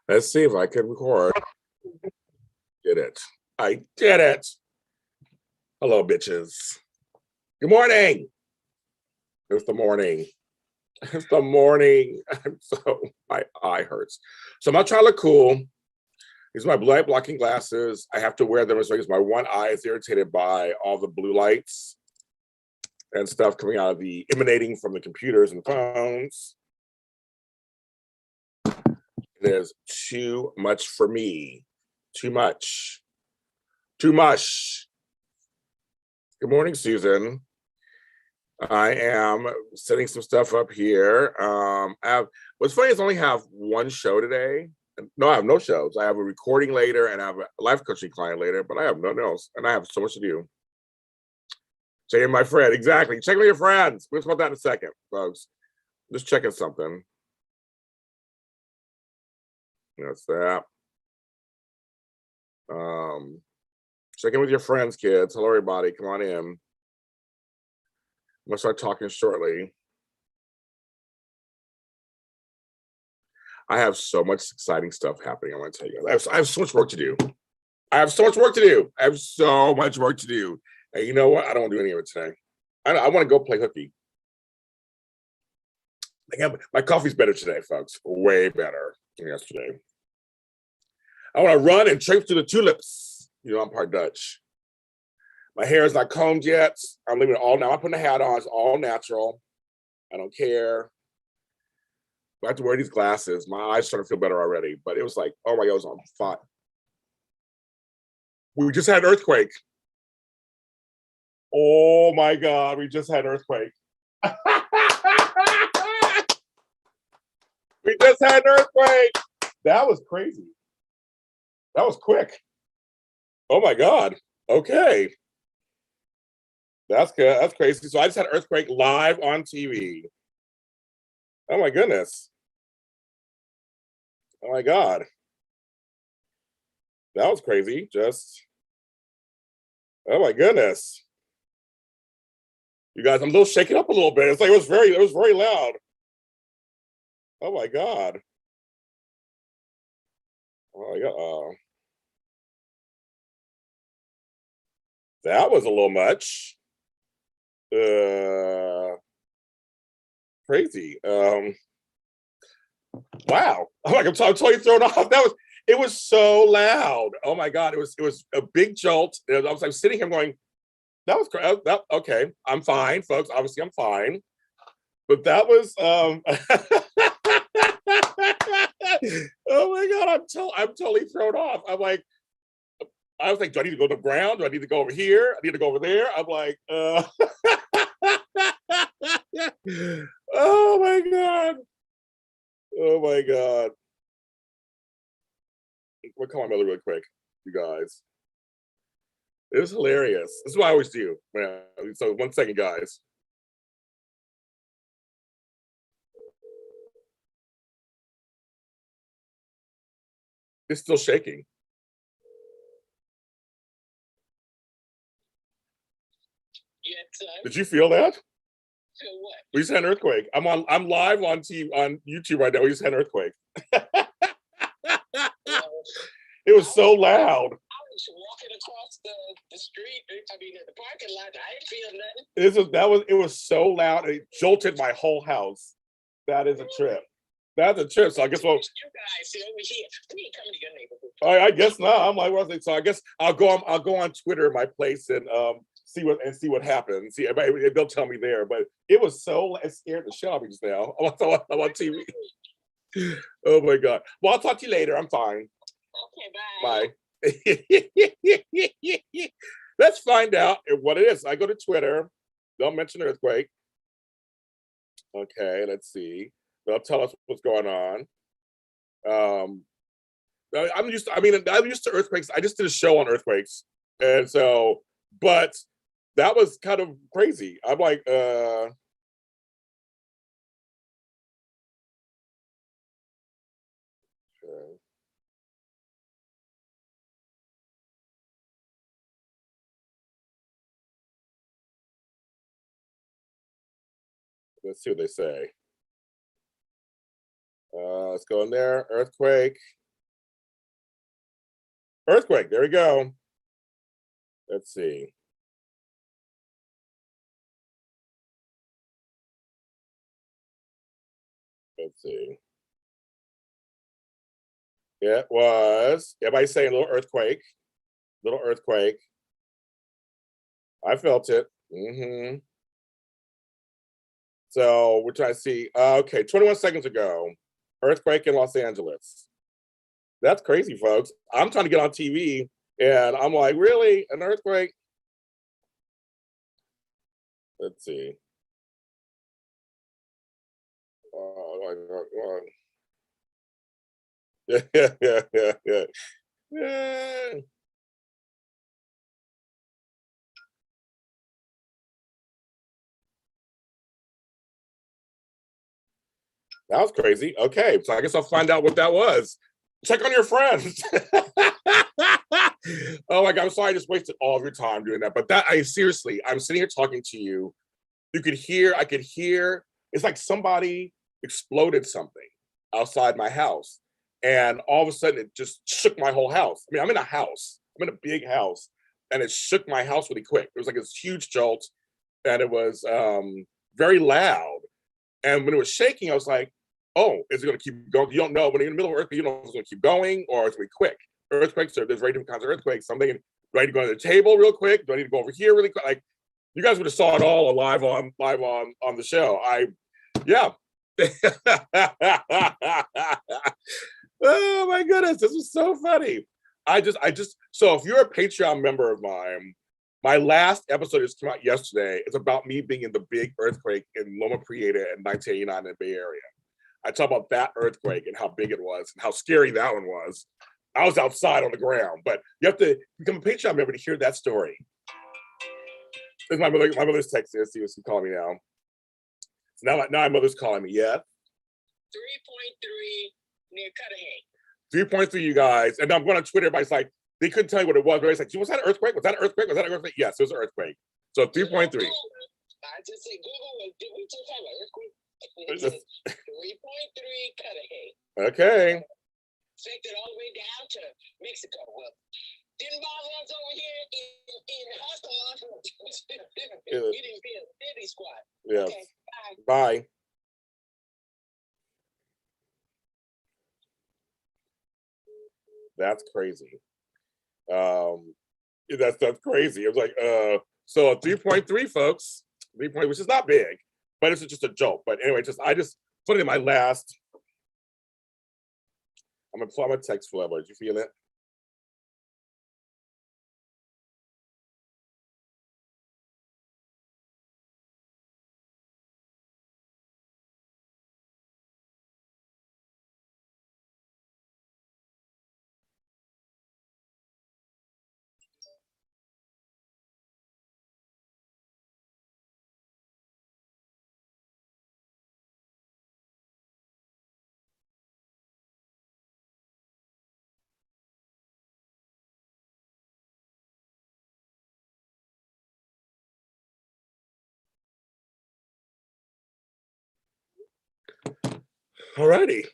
Let's see if I can record. Did it. I did it. Hello, bitches. Good morning. It's the morning. It's the morning. My eye hurts. So I'm not trying to look cool. These are my blue light blocking glasses. I have to wear them because my one eye is irritated by all the blue lights and stuff coming out of emanating from the computers and phones. It is too much for me. Too much. Too much. Good morning, Susan. I am setting some stuff up here. What's funny is I only have one show today. No, I have no shows. I have a recording later and I have a life coaching client later, but I have nothing else. And I have so much to do. Checking my friend. Exactly. Check with your friends. We'll talk about that in a second, folks. Just checking something. That's that. Checking with your friends, kids. Hello, everybody. Come on in. I'm gonna start talking shortly. I have so much exciting stuff happening. I want to tell you. I have so much work to do. I have so much work to do. And you know what? I don't want to do any of it today. I want to go play hooky. My coffee's better today, folks. Way better than yesterday. I want to run and traipse through the tulips. You know, I'm part Dutch. My hair is not combed yet. I'm leaving it all now. I'm putting a hat on. It's all natural. I don't care. I have to wear these glasses. My eyes starting to feel better already. But it was like, oh my God, it was on fire. We just had an earthquake. Oh my God, we just had an earthquake. We just had an earthquake. That was crazy. That was quick. Oh my God. Okay. That's good. That's crazy. So I just had an earthquake live on TV. Oh my goodness. Oh my God. That was crazy. Oh my goodness. You guys, I'm a little shaken up a little bit. It's like it was very loud. Oh my God. Oh my God. That was a little much. Crazy. Wow. I'm totally thrown off. It was so loud. Oh my God. It was a big jolt. I'm sitting here going, that was crazy. Okay. I'm fine, folks. Obviously, I'm fine. But that was oh my God, I'm totally thrown off. I was like, do I need to go to the ground? Do I need to go over here? I need to go over there. I'm like, oh my God. Oh my God. We'll call my mother really quick, you guys. It was hilarious. This is what I always do. So 1 second, guys. It's still shaking. Did you feel that? Feel what? We just had an earthquake. I'm live on YouTube right now. We just had an earthquake. It was so loud. I was walking across the street. I mean, the parking lot. I didn't feel nothing. It was so loud. It jolted my whole house. That is a trip. That's a trip. So I guess you guys see over here. We ain't coming to your neighborhood. I guess not. I'm like, what? So I guess I'll go on Twitter, my place, and see what happens. See, they'll tell me there. But it was so it scared the shit out of me just now. I'm on TV. Oh my God. Well, I'll talk to you later. I'm fine. Okay, bye. Let's find out what it is. I go to Twitter. Don't mention earthquake. Okay, let's see. They'll tell us what's going on. I'm used to earthquakes. I just did a show on earthquakes. And so, but that was kind of crazy. I'm like, let's see what they say. Let's go in there. Earthquake. Earthquake. There we go. Let's see. Let's see. Yeah, it was. Everybody saying little earthquake. Little earthquake. I felt it. So we're trying to see. Okay, 21 seconds ago, earthquake in Los Angeles. That's crazy, folks. I'm trying to get on TV, and I'm like, really, an earthquake? Let's see. Yeah, yeah, yeah, yeah. Yeah. That was crazy. Okay, so I guess I'll find out what that was. Check on your friends. Oh my God, I'm sorry I just wasted all of your time doing that. But that, I seriously, I'm sitting here talking to you. You could hear, I could hear, it's like somebody exploded something outside my house. And all of a sudden it just shook my whole house. I mean, I'm in a house, I'm in a big house, and it shook my house really quick. It was like this huge jolt, and it was very loud. And when it was shaking, I was like, oh, is it going to keep going? You don't know. When you're in the middle of earthquake, you don't know if it's going to keep going or it's going to be quick. Earthquakes, there's very different kinds of earthquakes. So I'm thinking, do I need to go to the table real quick? Do I need to go over here really quick? Like, you guys would have saw it all live on the show. Yeah. Oh my goodness, this was so funny. So if you're a Patreon member of mine, my last episode just came out yesterday. It's about me being in the big earthquake in Loma Prieta in 1989 in the Bay Area. I talk about that earthquake and how big it was and how scary that one was. I was outside on the ground, but you have to become a Patreon member to hear that story. This is my mother's texting. Let's see what she's calling me now. So now my mother's calling me. Yeah. 3.3 near Cudahy. 3.3, you guys. And I'm going on Twitter. Everybody's like, they couldn't tell you what it was. Everybody's like, was that an earthquake? Was that an earthquake? Was that an earthquake? Yes, it was an earthquake. So 3.3. I just said Google. Did we just have an earthquake? 3.3 Cudahy. Okay. Affected all the way down to Mexico. Well, didn't bother us over here in Hustle. We didn't be a city squad. Yeah. Okay, bye. That's crazy. That's crazy. It was like, so 3.3, folks. 3 point, which is not big, but it's just a joke. But anyway, I just put it in my last. I'm gonna text forever. Did you feel it? Alrighty.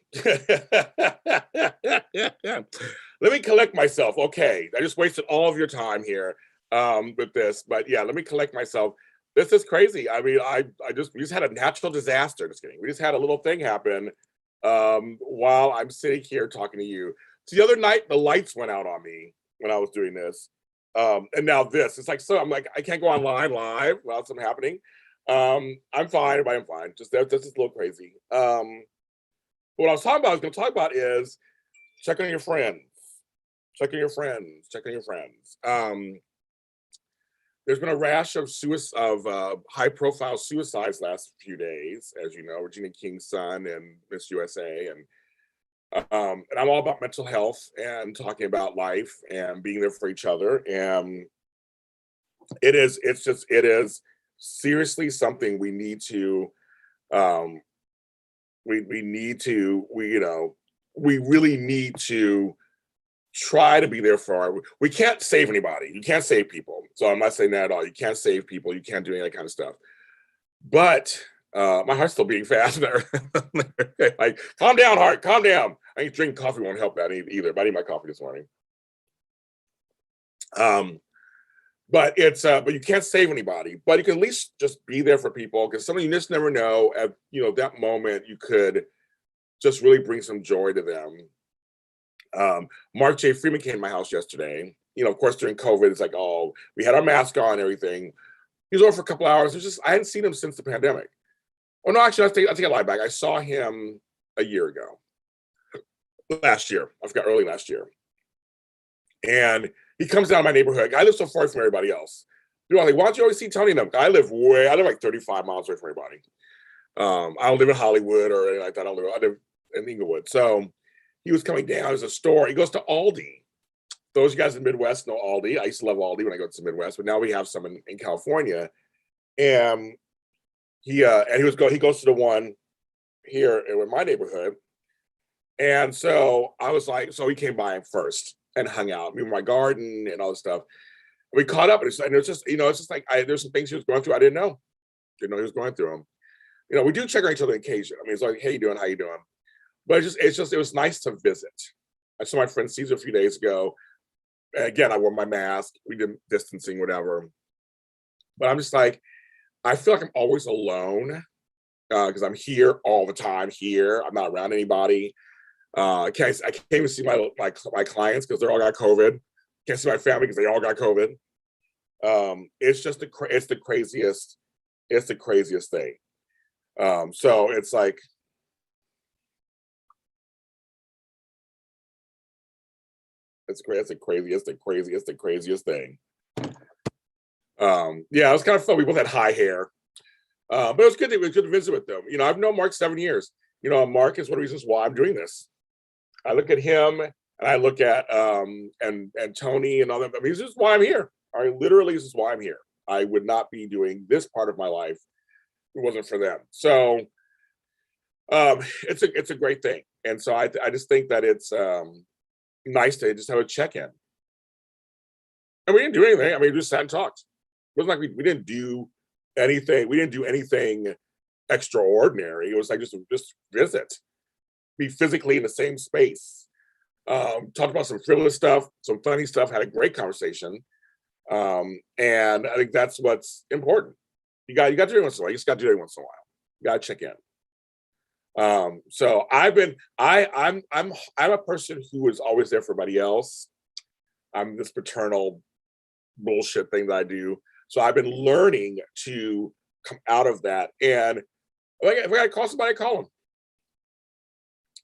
Let me collect myself. Okay, I just wasted all of your time here with this, but yeah, let me collect myself. This is crazy. I mean, we just had a natural disaster. Just kidding. We just had a little thing happen while I'm sitting here talking to you. So the other night, the lights went out on me when I was doing this, and now this. It's like, so I'm like, I can't go online live while something happening. I'm fine. Everybody, I'm fine. Just that's just a little crazy. What I was going to talk about is check on your friends. Check on your friends. Check on your friends. There's been a rash of high-profile suicides last few days, as you know, Regina King's son and Miss USA, and I'm all about mental health and talking about life and being there for each other. And it is seriously something we need to. We really need to try to be there for we can't save anybody. You can't save people. So I'm not saying that at all. You can't save people. You can't do any of that kind of stuff. But my heart's still beating fast. Like, calm down, heart, calm down. I think drinking coffee won't help that either. But I need my coffee this morning. Um, but it's but you can't save anybody, but you can at least just be there for people because some of you just never know at that moment you could just really bring some joy to them. Mark J. Freeman came to my house yesterday. Of course, during COVID, it's like, oh, we had our mask on and everything. He was over for a couple hours. It's just I hadn't seen him since the pandemic. Oh no, actually, I take a lie back. I saw him a year ago, last year. I forgot early last year, and he comes down to my neighborhood. I live so far from everybody else. People are like, why don't you always see Tony and them? I live like 35 miles away from everybody. I don't live in Hollywood or anything like that. I live in Inglewood. So he was coming down. There's a store. He goes to Aldi. Those guys in the Midwest know Aldi. I used to love Aldi when I go to the Midwest, but now we have some in California. And he goes to the one here in my neighborhood. And so I was like, so he came by him first and hung out, me with my garden and all this stuff. We caught up, and it's just, it's just like there's some things he was going through I didn't know. Didn't know he was going through them. We do check on each other on occasion. I mean, it's like, hey, you doing? How you doing? But it was nice to visit. I saw my friend Caesar a few days ago. And again, I wore my mask. We did distancing, whatever. But I'm just like, I feel like I'm always alone because I'm here all the time. Here, I'm not around anybody. I can't even see my clients because they all got COVID. Can't see my family because they all got COVID. It's just it's the craziest. It's the craziest thing. So it's like, it's the craziest thing. Yeah, it was kind of fun. We both had high hair. But it was good. It was good to visit with them. I've known Mark 7 years. Mark is one of the reasons why I'm doing this. I look at him and I look at and Tony and all that. I mean, this is why I'm here. This is why I'm here. I would not be doing this part of my life if it wasn't for them. So it's a great thing. And so I just think that it's nice to just have a check-in. And we didn't do anything. I mean, we just sat and talked. It wasn't like we didn't do anything. We didn't do anything extraordinary. It was like just visit, be physically in the same space. Talked about some frivolous stuff, some funny stuff, had a great conversation. And I think that's what's important. You got to do it once in a while. You just got to do it once in a while. You got to check in. So I'm a person who is always there for everybody else. I'm this paternal bullshit thing that I do. So I've been learning to come out of that. And if I got to call somebody, I call them.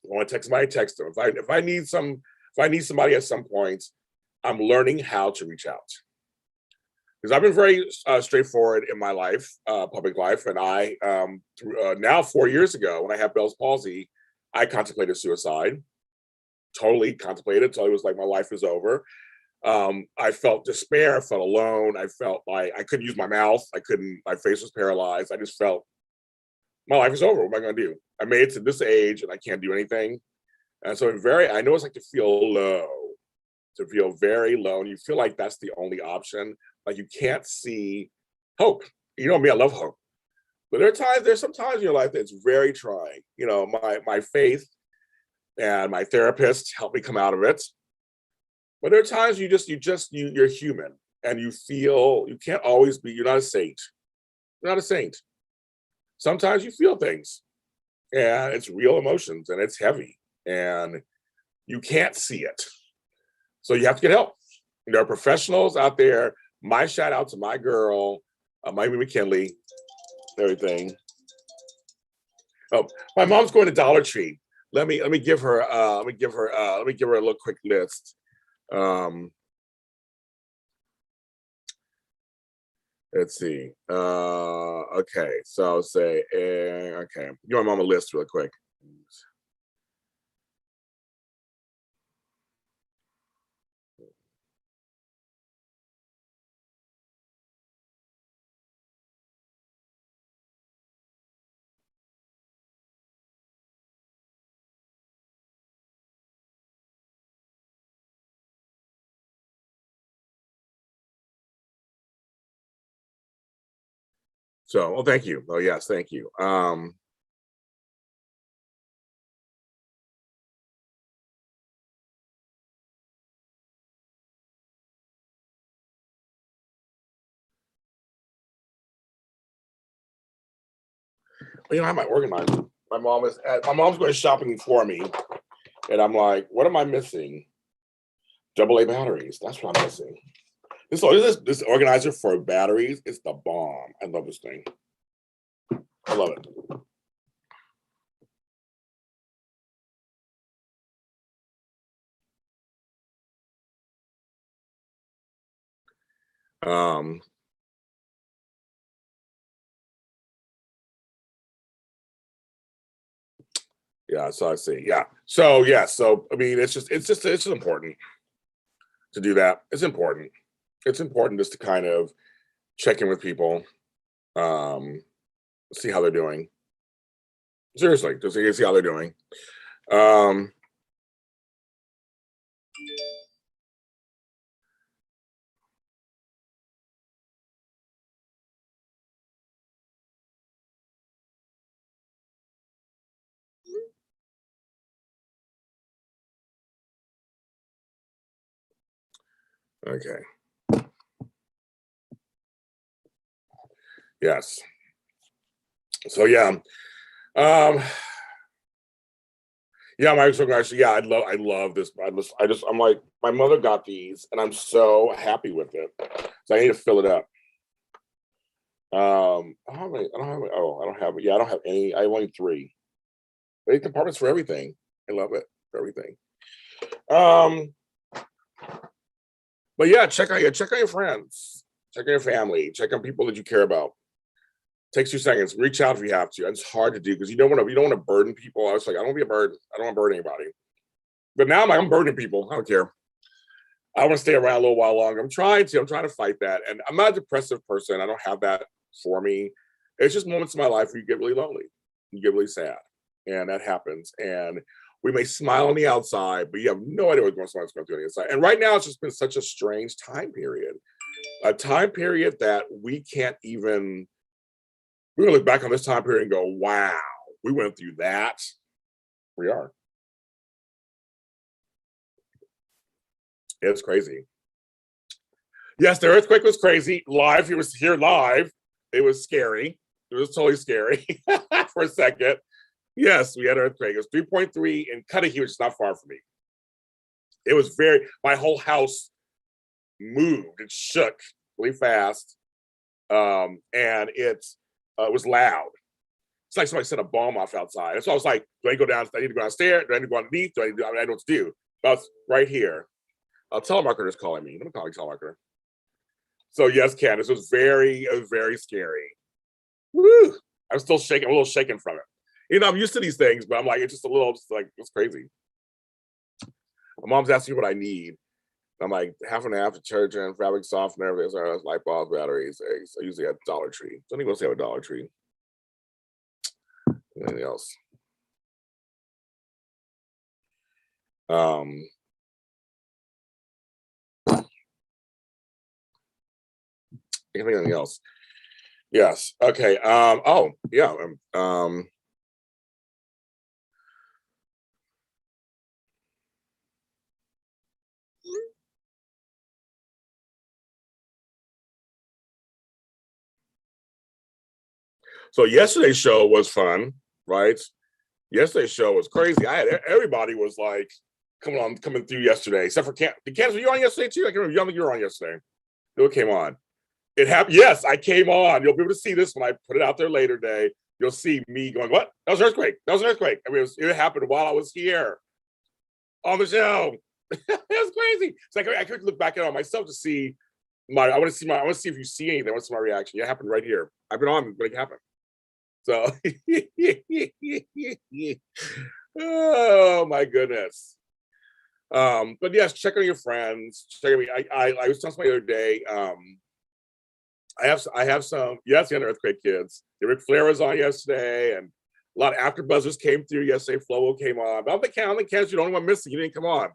If I want to text somebody, text them. If I need somebody at some point, I'm learning how to reach out. Because I've been very straightforward in my life, public life, and I now 4 years ago when I had Bell's palsy, I contemplated suicide. Totally contemplated. So it was like my life is over. I felt despair. I felt alone. I felt like I couldn't use my mouth. My face was paralyzed. I just felt my life is over. What am I going to do? I made it to this age and I can't do anything. And so I know it's like to feel low, to feel very low. And you feel like that's the only option. Like you can't see hope. You know me, I love hope. But there's some times in your life that's very trying. My faith and my therapist helped me come out of it. But there are times you're human and you feel you can't always be, you're not a saint. You're not a saint. Sometimes you feel things and it's real emotions and it's heavy and you can't see it. So you have to get help. There are professionals out there. My shout out to my girl, Miami McKinley, everything. Oh, my mom's going to Dollar Tree. Let me give her a little quick list. Let's see. Okay, so I'll say, okay, give my mom a list real quick. So, well, thank you. Oh, yes, thank you. You know, I'm my organizer. My mom's going shopping for me, and I'm like, what am I missing? AA batteries. That's what I'm missing. This organizer for batteries is the bomb. I love this thing. I love it. Yeah, so I see. Yeah. So yeah, so I mean it's just important to do that. It's important. It's important just to kind of check in with people, um, see how they're doing. Seriously, just see how they're doing. Um, okay. Yes. So yeah. Um, yeah, my actually, yeah, I love this. I'm like, my mother got these, and I'm so happy with it. So I need to fill it up. I don't have. Yeah, I don't have any. I have only 3. 8 compartments for everything. I love it for everything. Um, but yeah, check on your friends, check on your family, check on people that you care about. Takes 2 seconds. Reach out if you have to. And it's hard to do because you don't want to burden people. I was like, I don't want to be a burden. I don't want to burden anybody. But now I'm burdening people. I don't care. I want to stay around a little while longer. I'm trying to fight that. And I'm not a depressive person. I don't have that for me. It's just moments in my life where you get really lonely. You get really sad. And that happens. And we may smile on the outside, but you have no idea what's going on the inside. And right now, it's just been such a strange time period. A time period that we can't even, we're going to look back on this time period and go, wow, we went through that. We are. It's crazy. Yes, the earthquake was crazy. Live, it was here live. It was scary. It was totally scary for a second. Yes, we had an earthquake. It was 3.3 in Cudahy, which is not far from me. It was my whole house moved. It shook really fast. And it was loud. It's like somebody set a bomb off outside. So I was like, do I need to go down? Do I need to go downstairs? Do I need to go underneath? I don't know what to do. But I was right here. A telemarketer is calling me. Let me call a telemarketer. So yes, Candace, it was very scary. Woo! I'm still shaking, a little shaken from it. You know, I'm used to these things, but I'm like, it's just a little, just like, it's crazy. My mom's asking me what I need. I'm like, half and half detergent, fabric softener, everything. So light bulbs, batteries, eggs. I usually have Dollar Tree. Don't even say have a Dollar Tree. Anything else? Anything else? Yes. Okay. Oh, yeah. So yesterday's show was fun, right? Yesterday's show was crazy. I had everybody was like coming through yesterday, except for Candace. Were you on yesterday too? I can't remember. You were on yesterday. Who came on? It happened. Yes, I came on. You'll be able to see this when I put it out there later today. You'll see me going, "What? That was an earthquake. That was an earthquake." I mean, it happened while I was here on the show. It was crazy. So I could look back at it on myself to see I want to see if you see anything. I want to see my reaction. It happened right here. I've been on when it happened. So, oh my goodness. But yes, check on your friends. Check on me. I was telling somebody the other day. I have some. Yes, the earthquake kids. The Ric Flair was on yesterday, and a lot of after buzzers came through yesterday. Flo came on. But I don't think Candace, you're the only one missing. You didn't come on.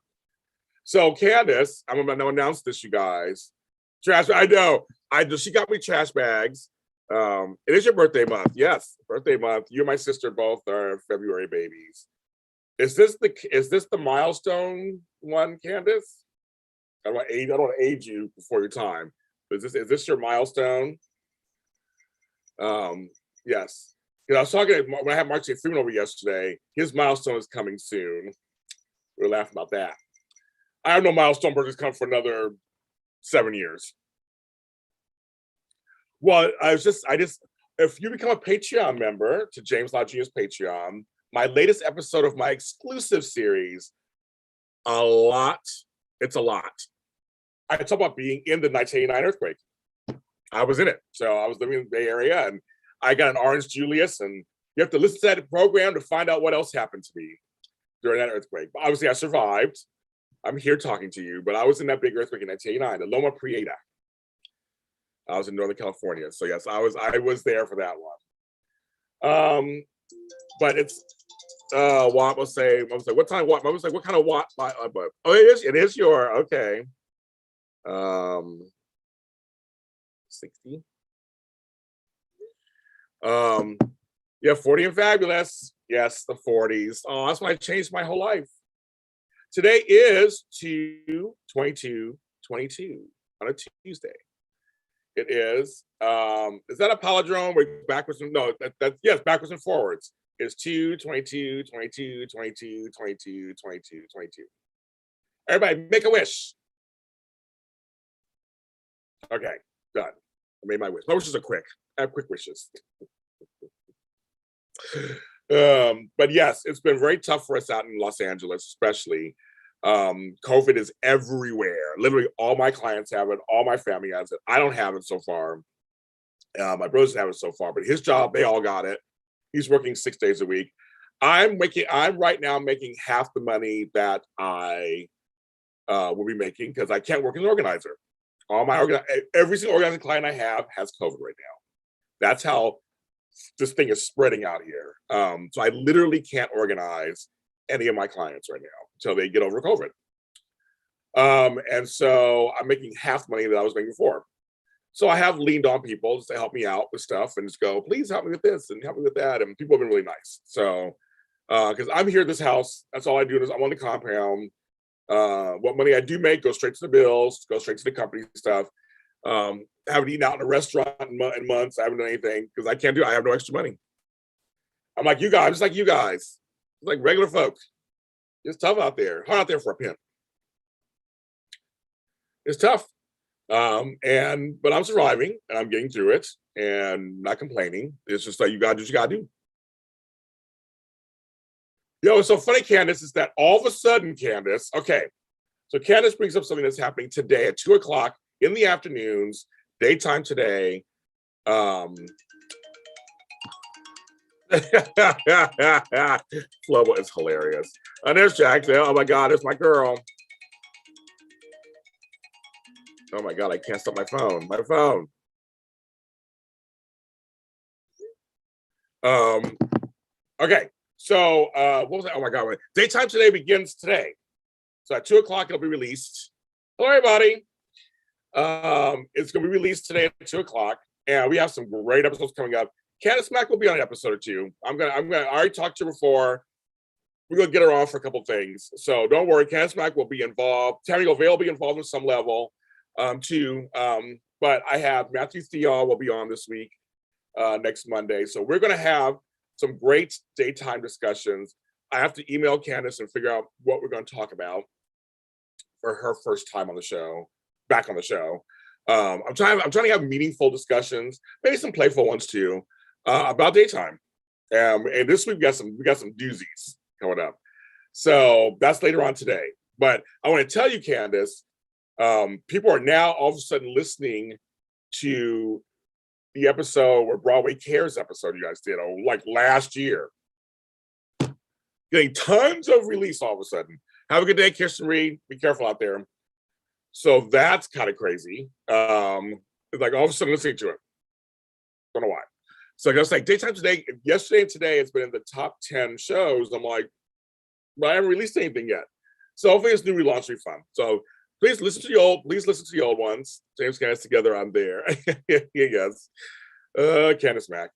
So Candace, I'm about to announce this, you guys. Trash. I know. She got me trash bags. It is your birthday month. Yes, birthday month. You and my sister both are February babies. Is this the milestone one, Candace? I don't want to age you before your time. Is this your milestone? Yes. I was talking when I had Mark J. Freeman over yesterday. His milestone is coming soon. We were laughing about that. I have no milestone birthdays come for another 7 years. Well, if you become a Patreon member to James Lott Jr.'s Patreon, my latest episode of my exclusive series, it's a lot. I talk about being in the 1989 earthquake. I was in it. So I was living in the Bay Area and I got an Orange Julius, and you have to listen to that program to find out what else happened to me during that earthquake. But obviously I survived. I'm here talking to you, but I was in that big earthquake in 1989, the Loma Prieta. I was in Northern California. So yes, I was there for that one. But it's Watt will say, what time Watt? I was like, what kind of Watt? Oh, it is your, okay. 60. Yeah, 40 and fabulous. Yes, the 40s. Oh, that's when I changed my whole life. Today is 2/22/22 on a Tuesday. It is that a palindrome? We're backwards and no, that's yes, backwards and forwards. It's 2/22/22/22/22/22/22. Everybody make a wish. Okay, done. I made my wish. My wishes are quick. I have quick wishes. But yes, it's been very tough for us out in Los Angeles, especially. COVID is everywhere. Literally all my clients have it, all my family has it. I don't have it so far. My brothers have it so far, but his job, they all got it. He's working 6 days a week. I'm right now making half the money that I will be making because I can't work as an organizer. Every single organizing client I have has COVID right now. That's how this thing is spreading out here. So I literally can't organize any of my clients right now until they get over COVID. And so I'm making half the money that I was making before. So I have leaned on people to help me out with stuff and just go, please help me with this and help me with that. And people have been really nice. So, because I'm here at this house, that's all I do is I'm on the compound. What money I do make goes straight to the bills, goes straight to the company stuff. Haven't eaten out in a restaurant in months. I haven't done anything because I have no extra money. I'm like you guys, just like you guys, like regular folk. It's tough out there, hard out there for a pimp. It's tough. But I'm surviving and I'm getting through it and not complaining. It's just like you gotta do what you gotta do. Yo, it's so funny, Candace, is that all of a sudden, Candace, okay. So Candace brings up something that's happening today at 2:00 in the afternoons, daytime today. Flobo is hilarious. And there's Jack there. Oh my God, there's my girl. Oh my God, I can't stop my phone. Okay, so what was that? Oh my God, daytime today begins today. So at 2:00 it'll be released. Hello, everybody. It's gonna be released today at 2:00, and we have some great episodes coming up. Candace Mack will be on an episode or two. I already talked to her before. We're gonna get her on for a couple things. So don't worry, Candace Mack will be involved. Tammy Govale will be involved in some level, too. But I have Matthew Theon will be on this week, next Monday. So we're gonna have some great daytime discussions. I have to email Candace and figure out what we're gonna talk about for her first time on the show, back on the show. I'm trying to have meaningful discussions, maybe some playful ones too, about daytime. And this week we got some doozies coming up. So that's later on today. But I want to tell you, Candace, people are now all of a sudden listening to the episode where Broadway Cares episode you guys did, like last year. Getting tons of release all of a sudden. Have a good day, Kirsten Reed. Be careful out there. So that's kind of crazy. It's like all of a sudden listening to it. Don't know why. So I was like, daytime today, yesterday and today, it's been in the top 10 shows. I'm like, but I haven't released anything yet. So hopefully this new relaunch will be fun. So please listen to the old ones. James Candace together, I'm there. Yes. Candace Mack.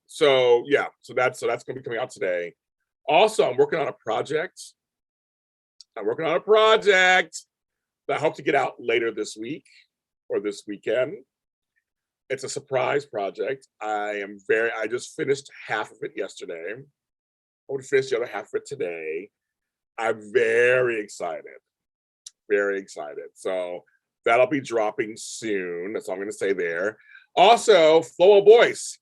So yeah, so that's gonna be coming out today. Also, I'm working on a project that I hope to get out later this week or this weekend. It's a surprise project. I just finished half of it yesterday. I would finish the other half of it today. I'm very excited. Very excited. So that'll be dropping soon. That's all I'm going to say there. Also, Flow of Boyce.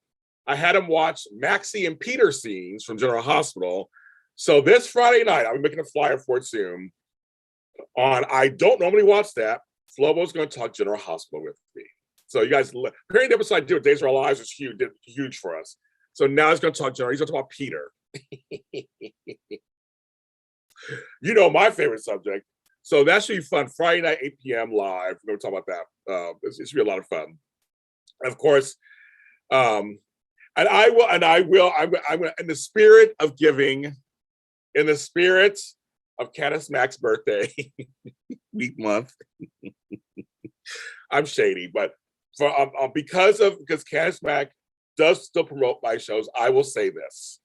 I had him watch Maxie and Peter scenes from General Hospital. So this Friday night, I'll be making a flyer for it soon. I don't normally watch that. Flobo's going to talk General Hospital with me. So you guys, hearing the episode I did with Days of Our Lives was huge for us. So now he's going to talk General. He's going to talk about Peter. You know my favorite subject. So that should be fun. Friday night, 8 p.m. live. We're going to talk about that. It should be a lot of fun. And of course, I'm in the spirit of giving, in the spirit of Candace Mack's birthday week month. I'm shady, but because Candace Mack does still promote my shows, I will say this.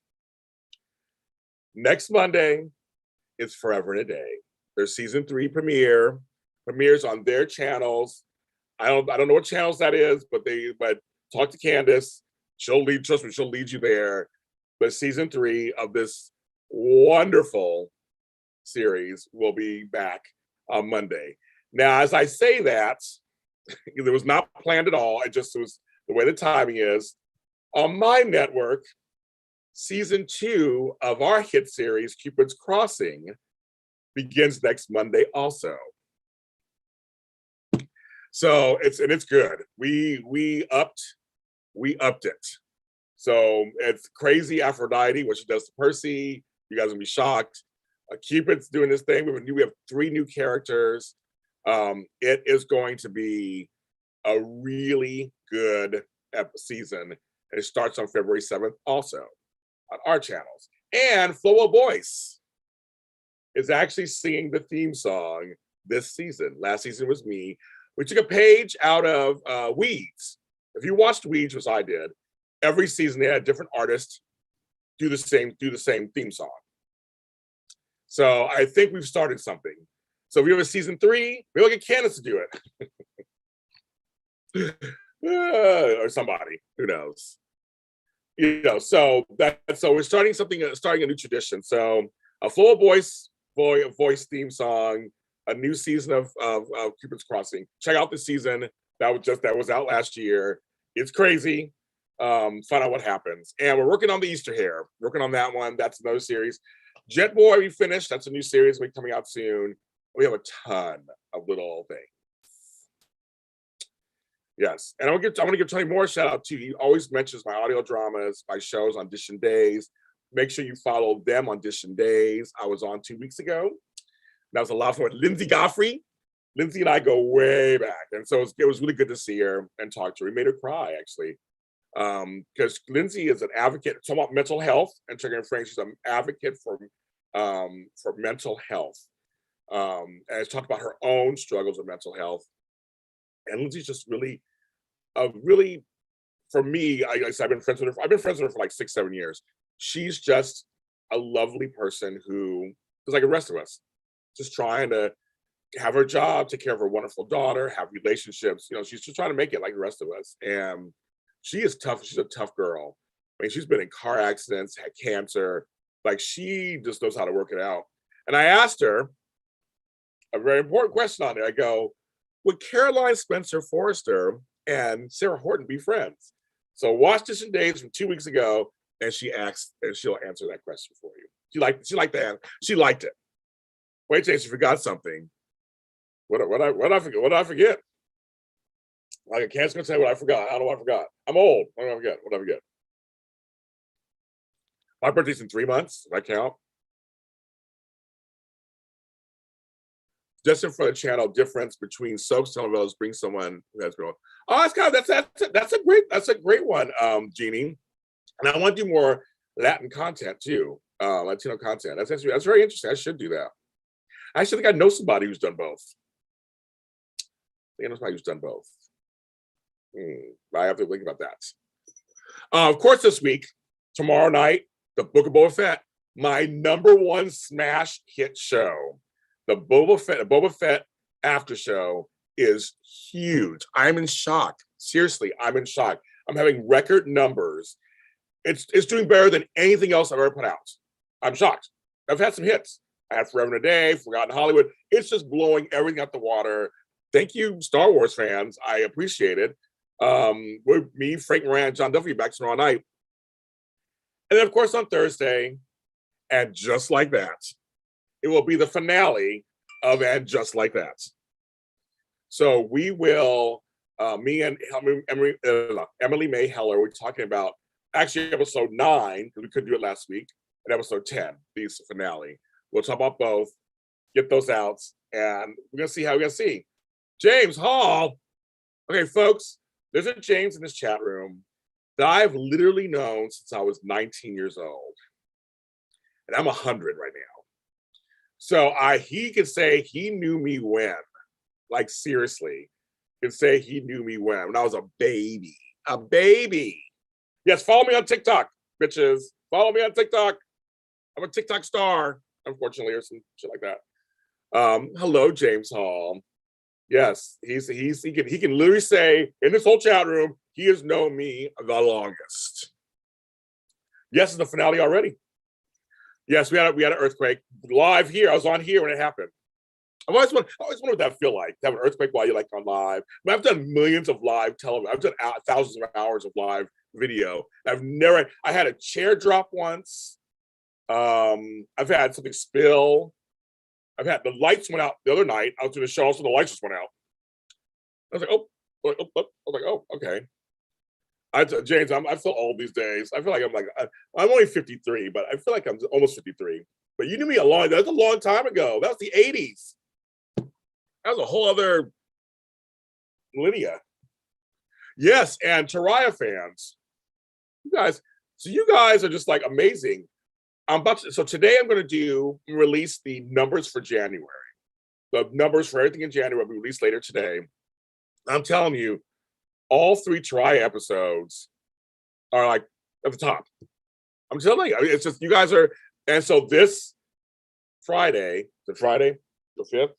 Next Monday is Forever in a Day. Their season 3 premieres on their channels. I don't know what channels that is, but talk to Candace. Trust me, she'll lead you there. But season 3 of this wonderful series will be back on Monday. Now, as I say that, it was not planned at all. It was the way the timing is. On my network, season 2 of our hit series, Cupid's Crossing, begins next Monday also. So it's good. We upped it. So it's Crazy Aphrodite, what she does to Percy. You guys will be shocked. Cupid's doing this thing. We have 3 new characters. It is going to be a really good season. And it starts on February 7th also on our channels. And Flow of Boyce is actually singing the theme song this season. Last season was me. We took a page out of Weeds. If you watched Weeds, as I did, every season they had a different artist do the same theme song. So I think we've started something. So if we have a season 3, we'll get Candace to do it. Or somebody, who knows? So we're starting a new tradition. So a Flow of Boyce voice theme song, a new season of Cupid's Crossing. Check out the season that was out last year. It's crazy. Find out what happens. And we're working on the Easter Hare. Working on that one. That's another series. Jet Boy, we finished. That's a new series coming out soon. We have a ton of little things. Yes, and I want to give Tony Moore a shout out too. He always mentions my audio dramas, my shows on Audition Days. Make sure you follow them on Audition Days. I was on 2 weeks ago. That was a lot of fun. Lindsay Godfrey. Lindsay and I go way back, and so it was really good to see her and talk to her. We made her cry actually, because Lindsay is an advocate talking about mental health, and Trigger Frank, she's an advocate for mental health, and it's talked about her own struggles with mental health. And Lindsay's just really, for me, I've been friends with her. I've been friends with her for like 6-7 years. She's just a lovely person who is like the rest of us, just trying to have her job, take care of her wonderful daughter, have relationships. She's just trying to make it like the rest of us. And she is tough. She's a tough girl. I mean, she's been in car accidents, had cancer. Like, she just knows how to work it out. And I asked her a very important question on there. I go, would Caroline Spencer Forrester and Sarah Horton be friends? So watch Audition Days from 2 weeks ago, and she'll answer that question for you. She liked the answer. She liked it. Wait till she forgot something. What did I forget? What did I forget? Like, I can't say what I forgot. I don't know what I forgot. I'm old. What did I forget? What did I forget? My birthday's in 3 months. Does that count? Just in front of the channel, difference between soaps telenovelas bring someone who has grown. Oh, that's a great one, Jeannie. And I want to do more Latin content too, Latino content. That's very interesting. I should do that. I actually think I know somebody who's done both. I know somebody who's done both. I have to think about that. Of course, this week, tomorrow night, the Book of Boba Fett, my #1 smash hit show. The Boba Fett after show is huge. I'm in shock. Seriously, I'm in shock. I'm having record numbers. It's doing better than anything else I've ever put out. I'm shocked. I've had some hits. I had Forever and a Day, Forgotten Hollywood. It's just blowing everything out the water. Thank you, Star Wars fans. I appreciate it. With me, Frank Moran, and John Duffy back tomorrow night. And then, of course, on Thursday, and just like that, it will be the finale of And Just Like That. So we will, me and Emily May Heller, we're talking about actually episode 9, because we couldn't do it last week, and episode 10, the finale. We'll talk about both, get those out, and we're going to see how we're going to see. James Hall. Okay, folks, there's a James in this chat room that I've literally known since I was 19 years old. And I'm 100 right now. So he could say he knew me when. Like, seriously. He could say he knew me when I was a baby. A baby. Yes, follow me on TikTok, bitches. Follow me on TikTok. I'm a TikTok star, unfortunately, or some shit like that. Hello, James Hall. Yes, he can literally say in this whole chat room, he has known me the longest. Yes, it's the finale already. Yes, we had an earthquake live here. I was on here when it happened. I always wonder what that feel like, to have an earthquake while you're like on live. But I've done millions of live television. I've done thousands of hours of live video. I had a chair drop once. I've had something spill. I've had the lights went out the other night. I was doing a show, so the lights just went out. I was like, I was like, oh, okay. James, I feel old these days. I feel like I'm only 53, but I feel like I'm almost 53. But you knew me that's a long time ago. That was the 80s. That was a whole other millennia. Yes, and Taraya fans, you guys are just like amazing. So today I'm going to release the numbers for January. The numbers for everything in January will be released later today. I'm telling you, all 3 Taraya episodes are like at the top. I'm telling you, it's just you guys are. And so this Friday, the 5th?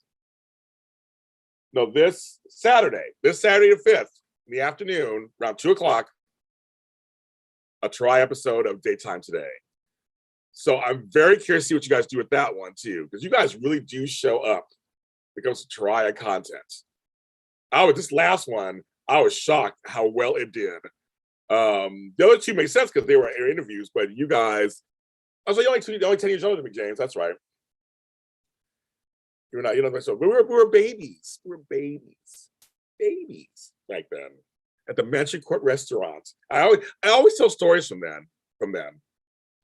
No, this Saturday the 5th in the afternoon, around 2:00, a Taraya episode of Daytime Today. So I'm very curious to see what you guys do with that one too, because you guys really do show up when it comes to Taraya content. This last one, I was shocked how well it did. The other 2 make sense because they were interviews, but you guys, I was like, you're only 10 years older than me, James. That's right. You're not, so we were babies. We were babies back then at the Mansion Court restaurant. I always tell stories from them.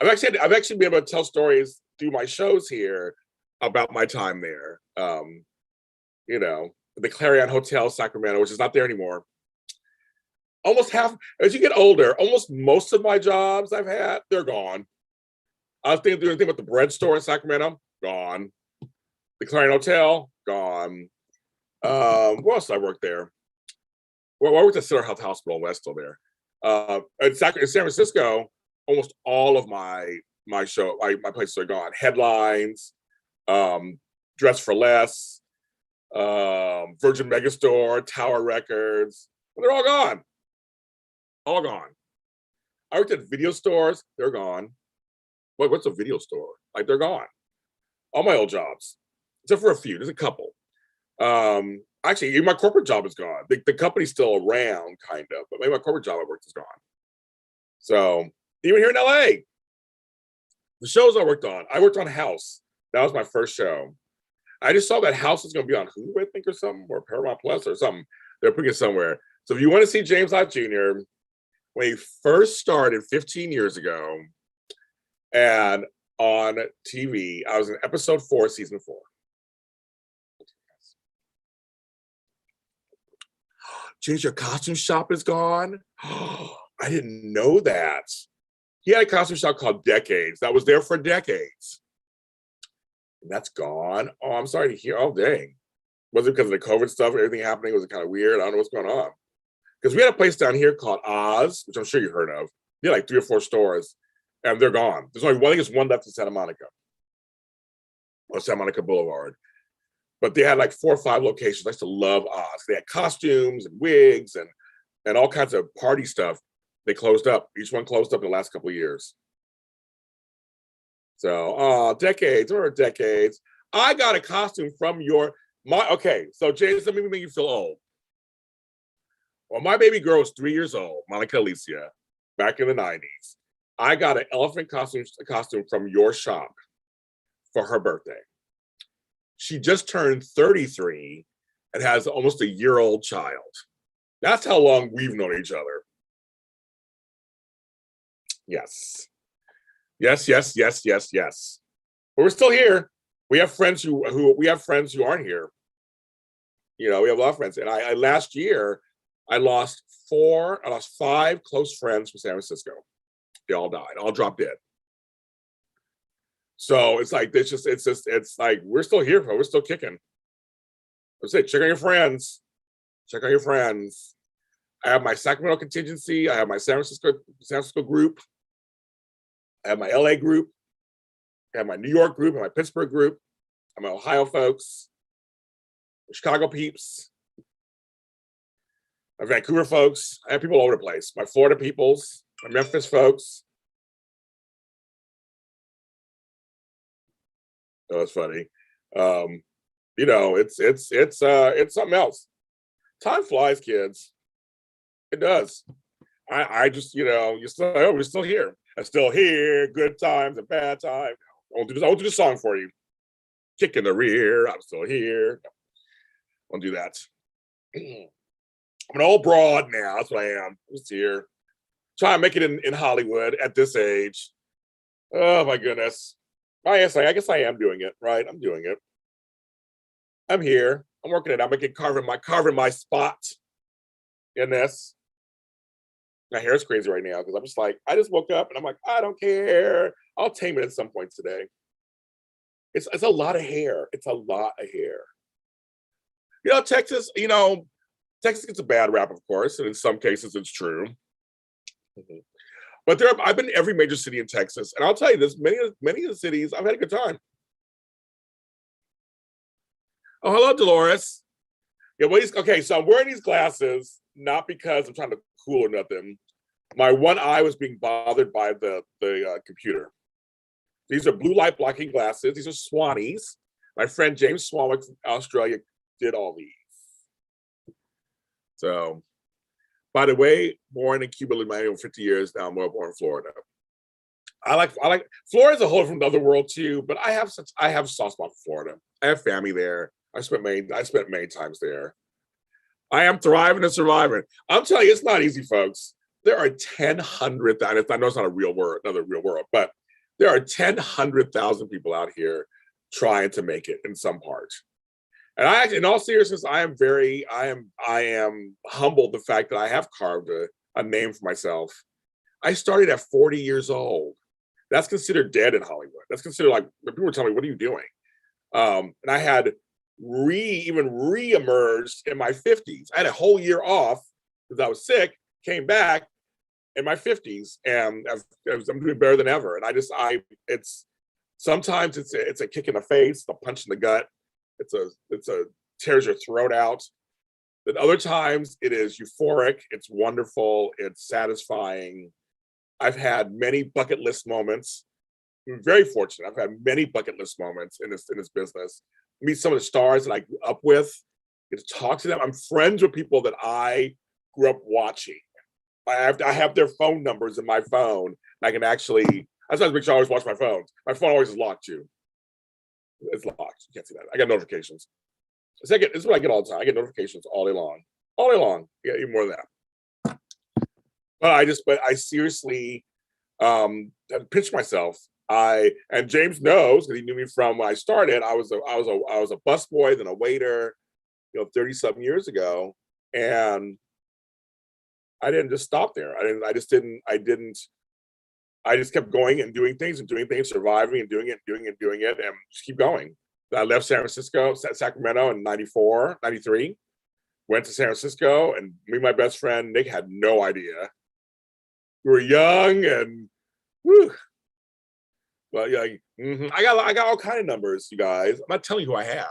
I've actually been able to tell stories through my shows here about my time there. The Clarion Hotel, Sacramento, which is not there anymore. As you get older, almost most of my jobs I've had, they're gone. I was thinking about the bread store in Sacramento, gone. The Clarion Hotel, gone. Where else did I work there? Well, I worked at Cedar Health Hospital in Westville there. In San Francisco, almost all of my places are gone. Headlines, Dress for Less, Virgin Megastore, Tower Records. They're all gone. All gone. I worked at video stores. They're gone. What's a video store? Like, they're gone. All my old jobs, except for a few. There's a couple. Actually, even my corporate job is gone. The company's still around, kind of, but maybe my corporate job I worked is gone. So even here in LA, the shows I worked on House. That was my first show. I just saw that House is going to be on Hulu, I think, or something, or Paramount Plus or something. They're putting it somewhere. So if you want to see James Lott Jr., when he first started 15 years ago, and on TV, I was in episode 4, season 4. James, your costume shop is gone? I didn't know that. He had a costume shop called Decades. That was there for decades. And that's gone. Oh, I'm sorry to hear. Oh, dang. Was it because of the COVID stuff, everything happening? Was it kind of weird? I don't know what's going on. Because we had a place down here called Oz, which I'm sure you heard of. They had like 3 or 4 stores, and they're gone. There's only one, I think it's one left in Santa Monica, or Santa Monica Boulevard. But they had like 4 or 5 locations. I used to love Oz. They had costumes and wigs and and all kinds of party stuff. They closed up. Each one closed up in the last couple of years. So, decades or decades. I got a costume from okay, so James, let me make you feel old. Well, my baby girl was 3 years old, Monica Alicia, back in the 90s. I got an elephant costume from your shop for her birthday. She just turned 33 and has almost a year-old child. That's how long we've known each other. Yes. Yes. But we're still here. We have friends who aren't here. You know, we have a lot of friends. And I last year, I lost 5 close friends from San Francisco. They all died, all dropped dead. So it's like, it's like, we're still here, we're still kicking. I say, check on your friends. Check on your friends. I have my Sacramento contingency. I have my San Francisco group. I have my LA group. I have my New York group and my Pittsburgh group. I have my Ohio folks, Chicago peeps, my Vancouver folks. I have people all over the place. My Florida peoples, my Memphis folks. Oh, that's funny. You know, it's something else. Time flies, kids. It does. I just, you know, we're still here. I'm still here. Good times and bad times. I won't do this song for you. Kick in the rear. I'm still here. I won't do that. I'm an old broad now. That's what I am. I'm just here. Trying to make it in Hollywood at this age. Oh my goodness. I guess I am doing it, right? I'm doing it. I'm here. I'm working it out. I'm carving my spot in this. My hair is crazy right now because I'm just like, I just woke up and I'm like, I don't care. I'll tame it at some point today. It's a lot of hair. It's a lot of hair. You know, Texas gets a bad rap, of course, and in some cases it's true. Mm-hmm. But I've been in every major city in Texas, and I'll tell you this: many of the cities, I've had a good time. Oh, hello, Dolores. Yeah, okay, so I'm wearing these glasses not because I'm trying to cool or nothing. My one eye was being bothered by the computer. These are blue light blocking glasses. These are Swannies. My friend James Swanwick from Australia did all these. So, by the way, born in Cuba, lived my over 50 years now. I'm born in Florida. I like Florida's a whole from another world too, but I have a soft spot for Florida. I have family there. I spent many times there. I am thriving and surviving. I'm telling you, it's not easy, folks. There are 100,000. I know it's not another real world, but there are 100,000 people out here trying to make it in some part. And in all seriousness, I am humbled the fact that I have carved a name for myself. I started at 40 years old. That's considered dead in Hollywood. That's considered like, people were telling me, what are you doing? And I had re-emerged in my 50s. I had a whole year off because I was sick, came back in my 50s, and I'm doing better than ever. And sometimes it's a kick in the face, a punch in the gut. It's a tears your throat out. But other times it is euphoric. It's wonderful. It's satisfying. I've had many bucket list moments. I'm very fortunate. I've had many bucket list moments in this business. Meet some of the stars that I grew up with. Get to talk to them. I'm friends with people that I grew up watching. I have their phone numbers in my phone. I can actually. I just have to make sure I always watch my phone. My phone always is locked too. It's locked. You can't see that. I got notifications. This is what I get all the time. I get notifications all day long. All day long. Yeah, even more than that. But I seriously pitched myself. And James knows because he knew me from when I started. I was a busboy, then a waiter, 30-something years ago, and I didn't just stop there. I just kept going and doing things, surviving and doing it, and just keep going. I left Sacramento in 94, 93, went to San Francisco, and me and my best friend, Nick, had no idea. We were young and whew. But yeah, I got all kind of numbers, you guys. I'm not telling you who I have.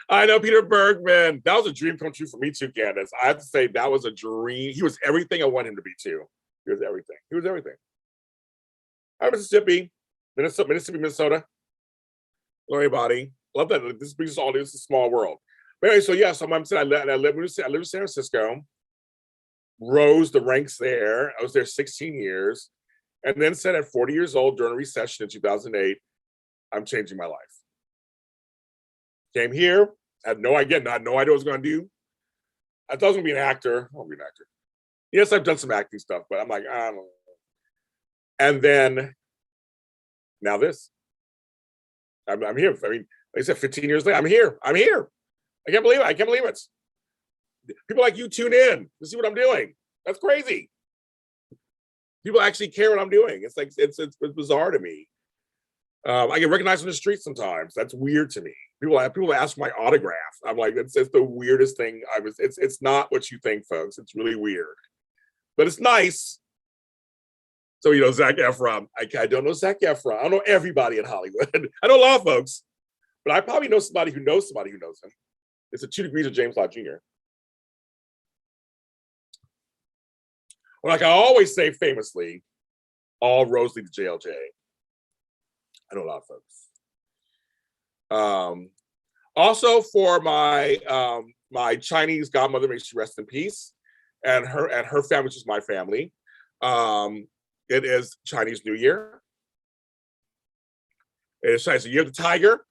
I know Peter Bergman. That was a dream come true for me too, Candace. I have to say that was a dream. He was everything I want him to be too. He was everything. He was everything. All right, Mississippi, Minnesota. Hello, everybody. Love that. This brings us all. This is a small world. But anyway, so yeah, so I'm saying I live in San Francisco. Rose the ranks there. I was there 16 years, and then said at 40 years old during a recession in 2008, I'm changing my life. Came here, had no idea what I was going to do. I thought I was going to be an actor. I won't be an actor. Yes, I've done some acting stuff, but I'm like, I don't know. And then now this. I'm here. I mean, like I said, 15 years later, I'm here. I can't believe it. I can't believe it. People like you tune in to see what I'm doing. That's crazy. People actually care what I'm doing. It's like it's bizarre to me. I get recognized on the street sometimes. That's weird to me. People ask my autograph. I'm like, it's the weirdest thing. It's not what you think, folks. It's really weird, but it's nice. So Zac Efron. I don't know Zac Efron. I don't know everybody in Hollywood. I know a lot of folks, but I probably know somebody who knows him. It's a 2 degrees of James Lott Jr. Or like I always say famously, all roads lead to JLJ. I know a lot of folks. Also for my my Chinese godmother, may she rest in peace, and her family, which is my family. It is Chinese New Year. It is Chinese New Year of the Tiger.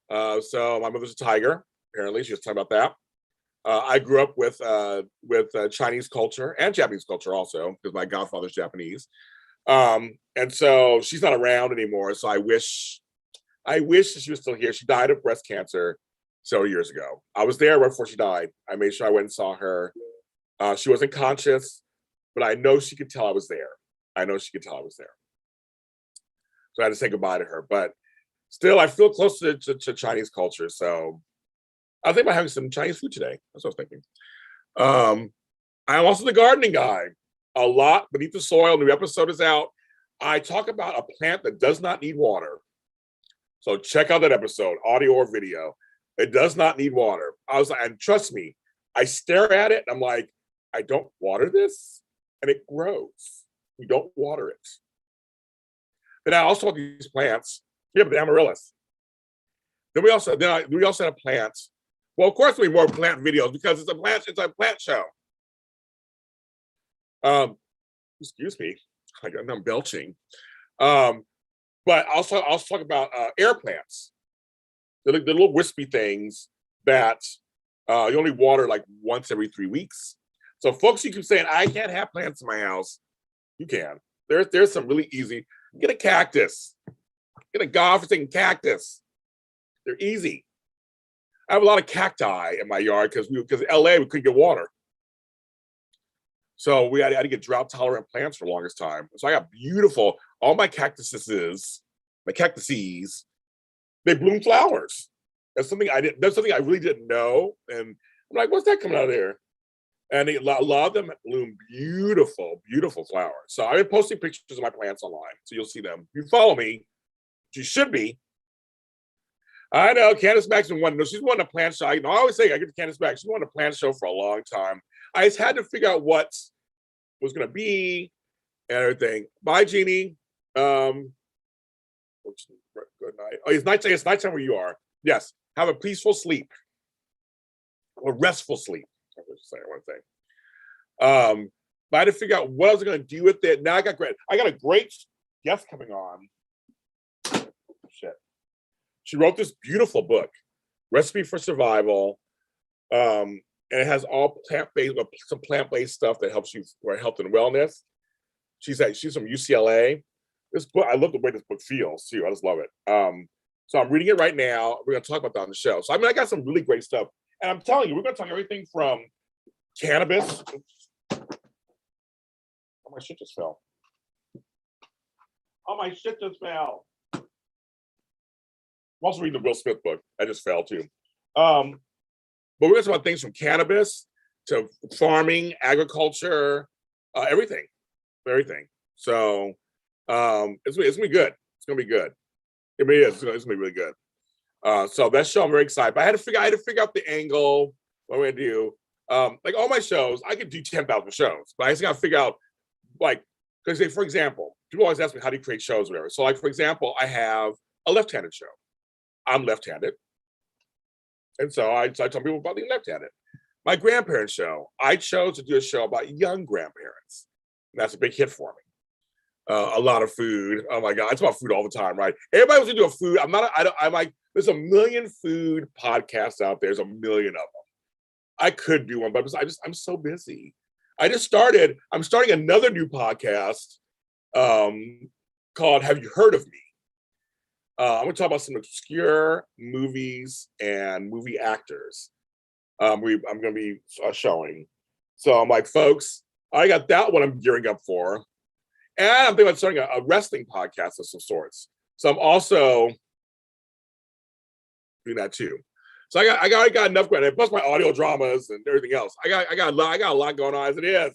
So my mother's a tiger. Apparently, she was talking about that. I grew up with Chinese culture and Japanese culture also, because my godfather's Japanese. And so she's not around anymore. So I wish that she was still here. She died of breast cancer several years ago. I was there right before she died. I made sure I went and saw her. She wasn't conscious, but I know she could tell I was there. So I had to say goodbye to her. But still, I feel close to Chinese culture. So I think about having some Chinese food today. That's what I was thinking. I'm also the gardening guy. A lot beneath the soil. New episode is out. I talk about a plant that does not need water. So check out that episode, audio or video. It does not need water. I was like, and trust me, I stare at it and I'm like, I don't water this, and it grows. We don't water it. Then I also have these plants. We have the amaryllis. Then we also have plants. Well, of course, we need more plant videos because it's a plant show. Excuse me, I'm belching. But also talk about air plants, the little wispy things that you only water like once every 3 weeks. So folks, you keep saying I can't have plants in my house. You can. There's some really easy. Get a cactus. Get a godforsaken cactus. They're easy. I have a lot of cacti in my yard because LA we couldn't get water. So I had to get drought tolerant plants for the longest time. So I got beautiful, all my cactuses, they bloom flowers. That's something I really didn't know. And I'm like, what's that coming out of there? And a lot of them bloom beautiful, beautiful flowers. So I've been posting pictures of my plants online. So you'll see them. If you follow me, you should be. I know Candace Mack's been wanting. She's wanting a plant show. I always say I get to Candace Mack. She's wanted a plant show for a long time. I just had to figure out what was going to be and everything. Bye, Jeannie. Good night. Oh, it's nighttime. It's nighttime where you are. Yes. Have a peaceful sleep or restful sleep. I want to say. But I had to figure out what I was going to do with it. Now I got a great guest coming on. Shit. She wrote this beautiful book, Recipe for Survival. And it has all plant-based, some plant-based stuff that helps you for health and wellness. She's from UCLA. This book, I love the way this book feels too. I just love it. So I'm reading it right now. We're going to talk about that on the show. So I got some really great stuff. And I'm telling you, we're going to talk everything from cannabis. Oh, my shit just fell. I'm also reading the Will Smith book. I just fell too. But we're going to talk about things from cannabis to farming, agriculture, everything. So it's going to be good. It's going to be good. It really is. It's going to be really good. So that show I'm very excited. But I had to figure out the angle. What I'm gonna do. Like all my shows, I could do 10,000 shows, but I just gotta figure out like because for example, people always ask me how do you create shows, or whatever. So like for example, I have a left-handed show. I'm left-handed, and so I tell people about being left-handed. My grandparents' show, I chose to do a show about young grandparents. And that's a big hit for me. A lot of food. Oh my God, it's about food all the time, right? Everybody wants to do a food. I'm like, there's a million food podcasts out there. There's a million of them. I could do one, but I'm so busy. I'm starting another new podcast called Have You Heard of Me? I'm gonna talk about some obscure movies and movie actors. I'm gonna be showing. So I'm like, folks, I got that one I'm gearing up for. And I'm thinking about starting a wrestling podcast of some sorts. So I'm also doing that too. So I got enough credit, plus my audio dramas and everything else. I got a lot going on as it is.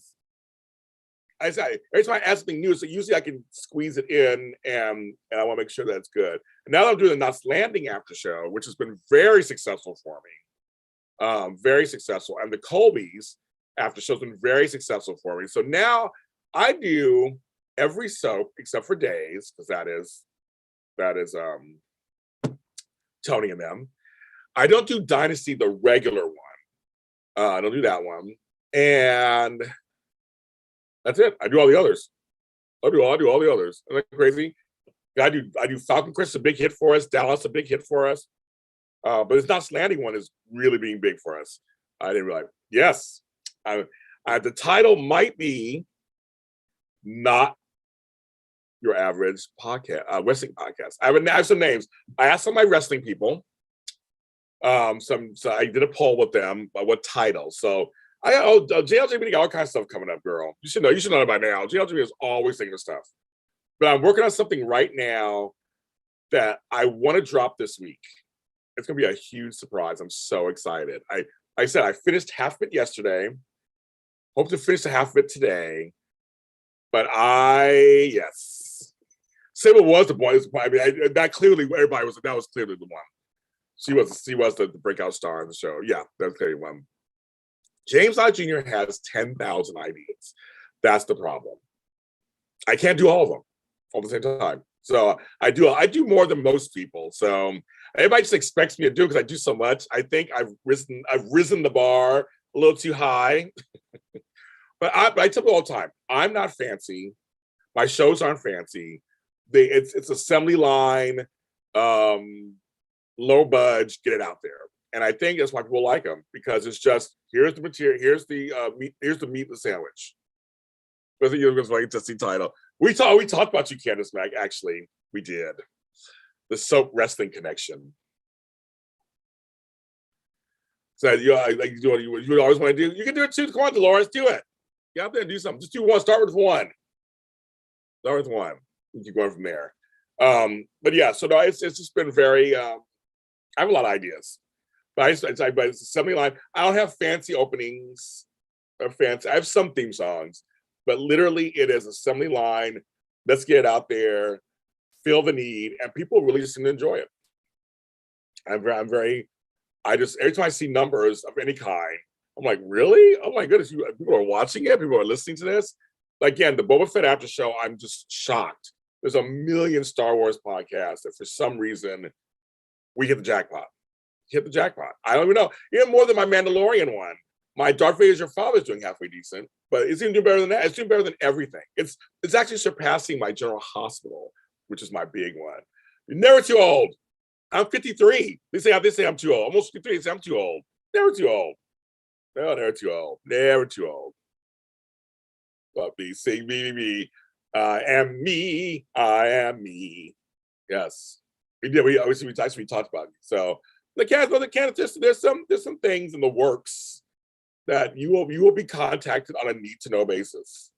I say every time I add something new, so usually I can squeeze it in, and I want to make sure that it's good. And now that I'm doing the Knots Landing after show, which has been very successful for me, very successful, and the Colbys after show has been very successful for me. So now I do every soap except for Days, because that is Tony and them. I don't do Dynasty, the regular one. I don't do that one, and that's it. I do all the others. I do all the others. Isn't that crazy? I do Falcon Crest, a big hit for us. Dallas, a big hit for us. But it's Knots Landing one is really being big for us. I didn't realize. Yes, the title might be not your average podcast, wrestling podcast. I have some names. I asked some of my wrestling people. So I did a poll with them about what title. So I got JLJ got all kinds of stuff coming up, girl. You should know it by now. JLJ is always thinking of stuff. But I'm working on something right now that I want to drop this week. It's gonna be a huge surprise. I'm so excited. I said I finished half of it yesterday. Hope to finish the half of it today. But yes. Sybil was the one. I mean, that clearly that was clearly the one. She was the breakout star in the show. Yeah, that's clearly one. James Lott Jr. has 10,000 ideas. That's the problem. I can't do all of them all at the same time. So I do more than most people. So everybody just expects me to do it because I do so much. I think I've risen the bar a little too high. But I tell people all the time, I'm not fancy. My shows aren't fancy. It's assembly line, low budge, get it out there. And I think that's why people like them, because it's just, here's the material, here's the meat in the sandwich. But the interesting title. We talked about you, Candace Mack. Actually, we did. The soap wrestling connection. So you do what you always want to do. You can do it too. Come on, Dolores, do it. Get out there and do something. Just do one. Start with one. You keep going from there. But yeah, so no, it's just been very. I have a lot of ideas, but it's assembly line. I don't have fancy openings or fancy. I have some theme songs, but literally it is assembly line. Let's get it out there, feel the need, and people really just seem to enjoy it. Every time I see numbers of any kind, I'm like, really? Oh my goodness, people are watching it. People are listening to this. Again, the Boba Fett after show, I'm just shocked. There's a million Star Wars podcasts that for some reason we hit the jackpot. I don't even know. Even more than my Mandalorian one. My Darth Vader's Your Father is doing halfway decent, but it's even doing better than that. It's doing better than everything. It's actually surpassing my General Hospital, which is my big one. You're never too old. I'm 53. They say I'm too old. Almost 53. They say I'm too old. Never too old. No, never too old. Never too old. But me, sing me. I am me. I am me. Yes. We did. We talked about it. So there's some things in the works that you will be contacted on a need to know basis.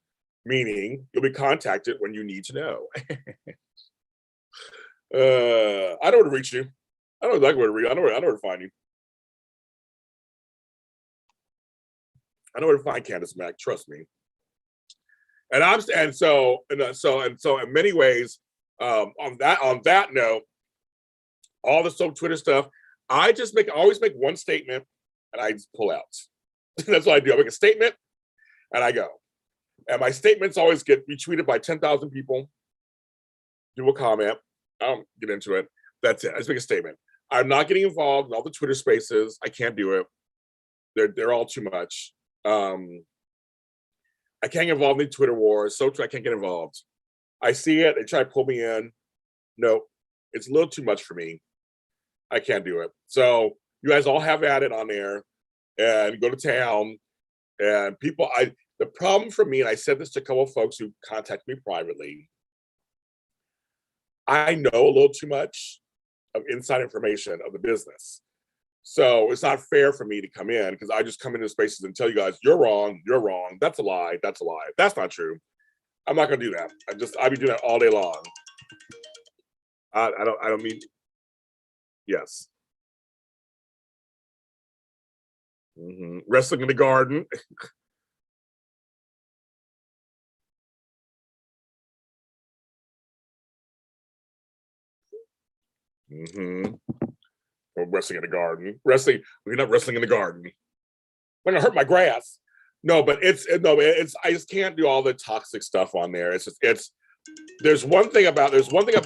Meaning you'll be contacted when you need to know. I know where to reach you. I know exactly where to reach you. I know where to find you. I know where to find Candace Mack. Trust me. And so in many ways, on that note, all the so Twitter stuff. I always make one statement and I just pull out. That's what I do. I make a statement and I go. And my statements always get retweeted by 10,000 people. Do a comment. I don't get into it. That's it. I just make a statement. I'm not getting involved in all the Twitter spaces. I can't do it. They're all too much. I can't get involved in the Twitter wars. So I can't get involved. I see it. They try to pull me in. No, it's a little too much for me. I can't do it. So you guys all have at it on there and go to town. And people, the problem for me, and I said this to a couple of folks who contact me privately, I know a little too much of inside information of the business. So it's not fair for me to come in because I just come into spaces and tell you guys, you're wrong, that's a lie, that's a lie. That's not true. I'm not gonna do that. I'll be doing that all day long. I don't mean, yes. Wrestling in the garden. Or wrestling in the garden. We're not wrestling in the garden. I'm gonna hurt my grass. No, but it's I just can't do all the toxic stuff on there. There's one thing about there's one thing.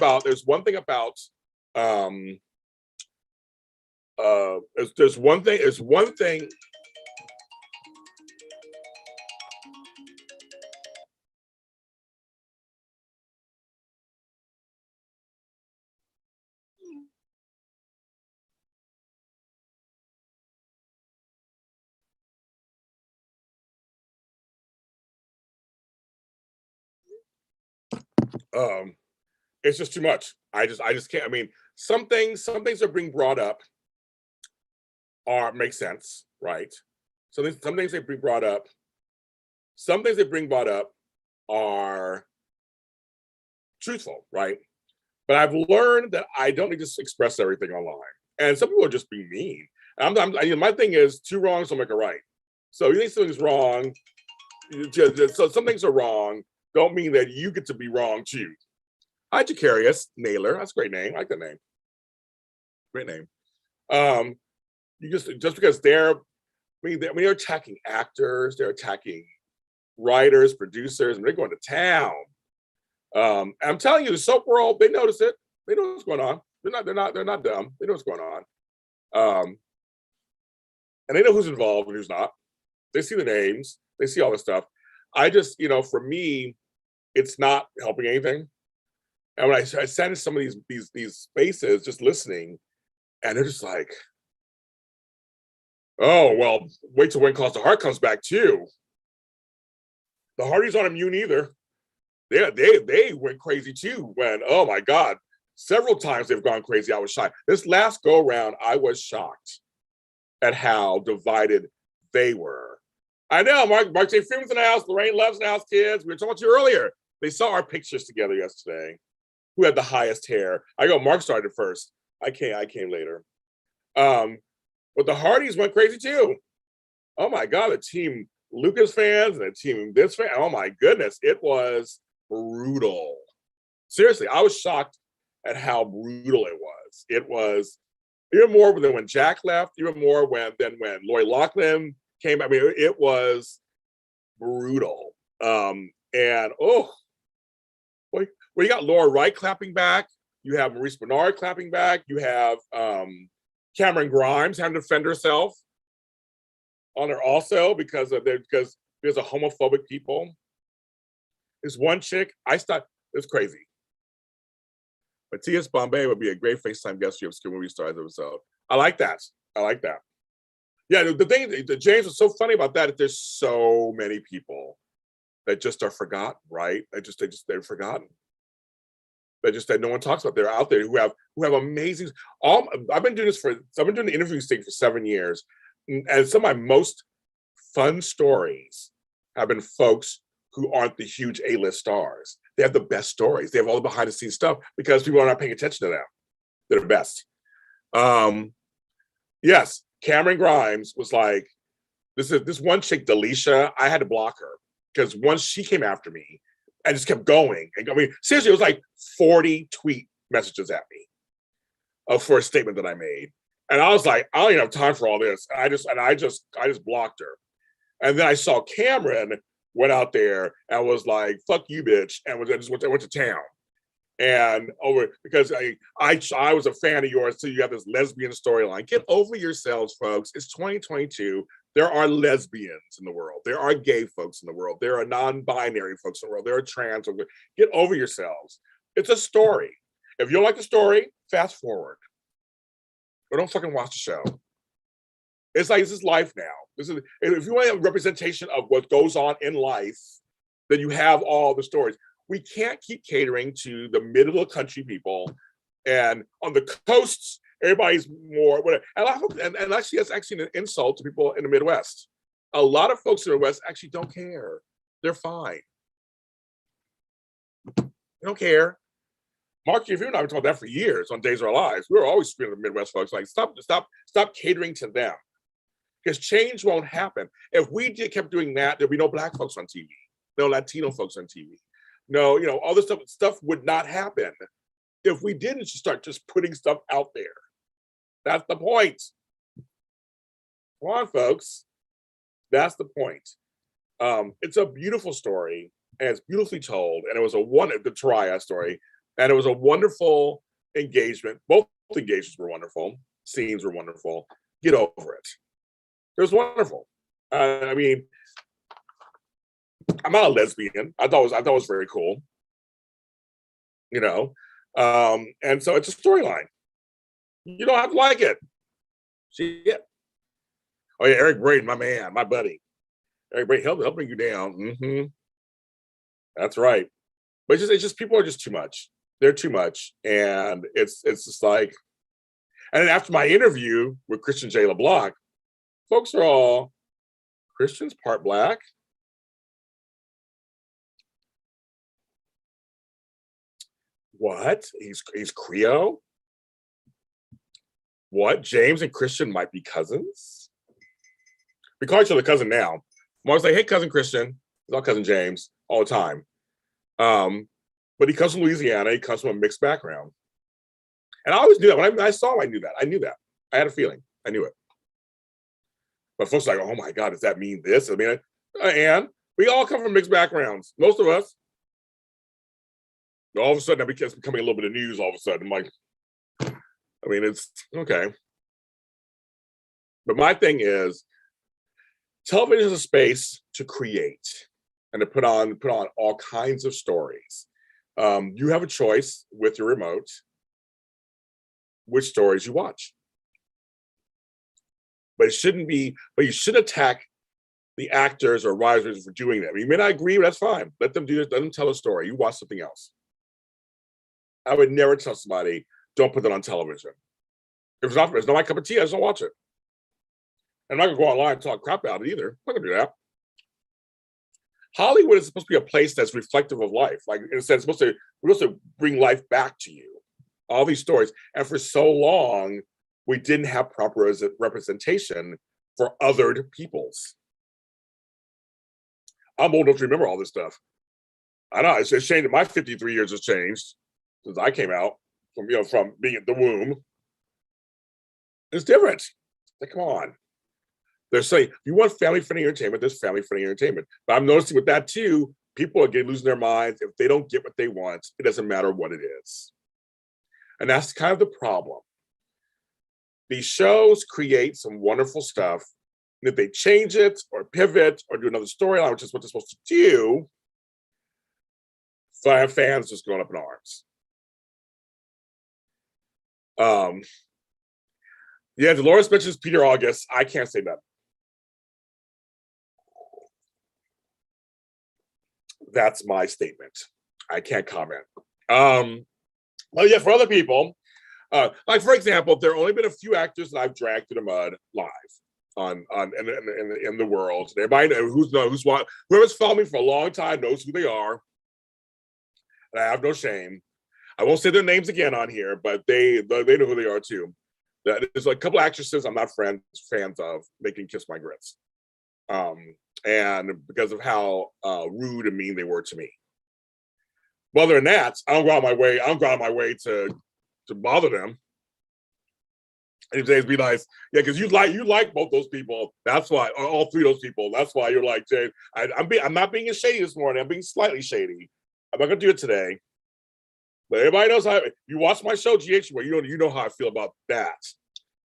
It's just too much. I just can't. I mean, some things are being brought up make sense, right? So some things they bring brought up, are truthful, right? But I've learned that I don't need to express everything online, and some people are just being mean. My thing is, two wrongs don't make a right. So you think something's wrong, so some things are wrong, don't mean that you get to be wrong too. Hi, Jacarius Naylor. That's a great name. I like that name. Great name. You just because they're attacking actors, they're attacking writers, producers, and they're going to town. I'm telling you, the soap world, they notice it. They know what's going on. They're not dumb. They know what's going on. And they know who's involved and who's not. They see the names. They see all this stuff. I just, for me, it's not helping anything. And when I sat in some of these spaces, just listening, and they're just like, oh, well, wait till When Calls the Heart comes back too. The Hardys aren't immune either. They went crazy too when, oh my God, several times they've gone crazy. I was shocked. This last go around, I was shocked at how divided they were. I know, Mark J. Freeman's in the house, Lorraine Love's in the house, kids. We were talking about you earlier. They saw our pictures together yesterday. Who had the highest hair? I go, Mark started first. I came later. But the Hardys went crazy too. Oh my God, the team Lucas fans and the team this fan. Oh my goodness, it was brutal. Seriously, I was shocked at how brutal it was. It was even more than when Jack left, even more than when Lori Loughlin came. I mean, it was brutal. And well, you got Laura Wright clapping back. You have Maurice Bernard clapping back. You have Cameron Grimes having to defend herself on her also because there's a homophobic people. There's one chick, it was crazy. Matthias Bombay would be a great FaceTime guest for your obscure movie stars episode. I like that. Yeah, the thing that James was so funny about that is there's so many people that just are forgotten, right? They're forgotten. That no one talks about. They're out there who have amazing. I've been doing the interviewing stage for 7 years, and some of my most fun stories have been folks who aren't the huge A-list stars. They have the best stories. They have all the behind-the-scenes stuff because people are not paying attention to them. They're the best. Yes, Cameron Grimes was like, this one chick, Delisha. I had to block her because once she came after me, I just kept going. I mean, seriously, it was like 40 tweet messages at me. for a statement that I made. And I was like, I don't even have time for all this. And I just blocked her. And then I saw Cameron went out there and was like, "Fuck you, bitch," and went to town. And over because I was a fan of yours, so you have this lesbian storyline. Get over yourselves, folks. It's 2022. There are lesbians in the world. There are gay folks in the world. There are non-binary folks in the world. There are trans. Get over yourselves. It's a story. If you don't like the story, fast forward. Or don't fucking watch the show. It's like, this is life now. If you want a representation of what goes on in life, then you have all the stories. We can't keep catering to the middle of the country people, and on the coasts, everybody's more whatever. And actually, that's actually an insult to people in the Midwest. A lot of folks in the West actually don't care. They're fine. They don't care. Mark, if you and I have talked about that for years on Days of Our Lives, we were always screaming at the Midwest folks, like, stop catering to them. Because change won't happen. If we kept doing that, there'd be no Black folks on TV, no Latino folks on TV. No, all this stuff would not happen if we didn't start just putting stuff out there. That's the point. Come on, folks. That's the point. It's a beautiful story, and it's beautifully told, and it was the Taraya story, and it was a wonderful engagement. Both engagements were wonderful. Scenes were wonderful. Get over it. It was wonderful. I mean, I'm not a lesbian. I thought it was very cool. And so it's a storyline. You don't have to like it. Shit. Oh yeah, Eric Braden, my man, my buddy. Eric Braden, he'll bring you down. Mm-hmm. That's right. But it's just people are just too much. They're too much, and it's just like. And then after my interview with Christian J. LeBlanc, folks are all, Christian's part Black. What? He's Creole? What? James and Christian might be cousins? We call each other cousin now. I'm always like, hey, cousin Christian. He's all cousin James all the time. But he comes from Louisiana. He comes from a mixed background. And I always knew that. When I saw him, I knew that. I knew that. I had a feeling. I knew it. But folks are like, oh my God, does that mean this? I mean, and we all come from mixed backgrounds. Most of us. All of a sudden, it's becoming a little bit of news all of a sudden. I'm like, I mean, it's okay. But my thing is, television is a space to create and to put on all kinds of stories. You have a choice with your remote which stories you watch. But you shouldn't attack the actors or writers for doing that. You may not agree, but that's fine. Let them do this. Let them tell a story. You watch something else. I would never tell somebody, don't put that on television. If it's not my cup of tea, I just don't watch it. I'm not gonna go online and talk crap about it either. I'm not gonna do that. Hollywood is supposed to be a place that's reflective of life. Like, in a sense, we're supposed to bring life back to you. All these stories. And for so long, we didn't have proper representation for othered peoples. I'm old enough to remember all this stuff. I know it's changed. My 53 years has changed since I came out from being at the womb. It's different. Like, come on. They're saying, if you want family-friendly entertainment, there's family-friendly entertainment. But I'm noticing with that too, people are losing their minds. If they don't get what they want, it doesn't matter what it is. And that's kind of the problem. These shows create some wonderful stuff. And if they change it or pivot or do another storyline, which is what they're supposed to do, fans just going up in arms. Yeah, Dolores mentions Peter August. I can't say that. That's my statement. I can't comment. Well, yeah, for other people, like for example, there have only been a few actors that I've dragged through the mud live in the world. Everybody knows whoever's followed me for a long time knows who they are, and I have no shame. I won't say their names again on here, but they know who they are too. There's a couple actresses I'm not fans of. They can kiss my grits, and because of how rude and mean they were to me. But other than that, I don't go out of my way to bother them. James, be nice. Yeah, because you like both those people. That's why, all three of those people. That's why you're like, James. I'm not being shady this morning. I'm being slightly shady. I'm not gonna do it today. But everybody knows how you watch my show, GH, where you know how I feel about that.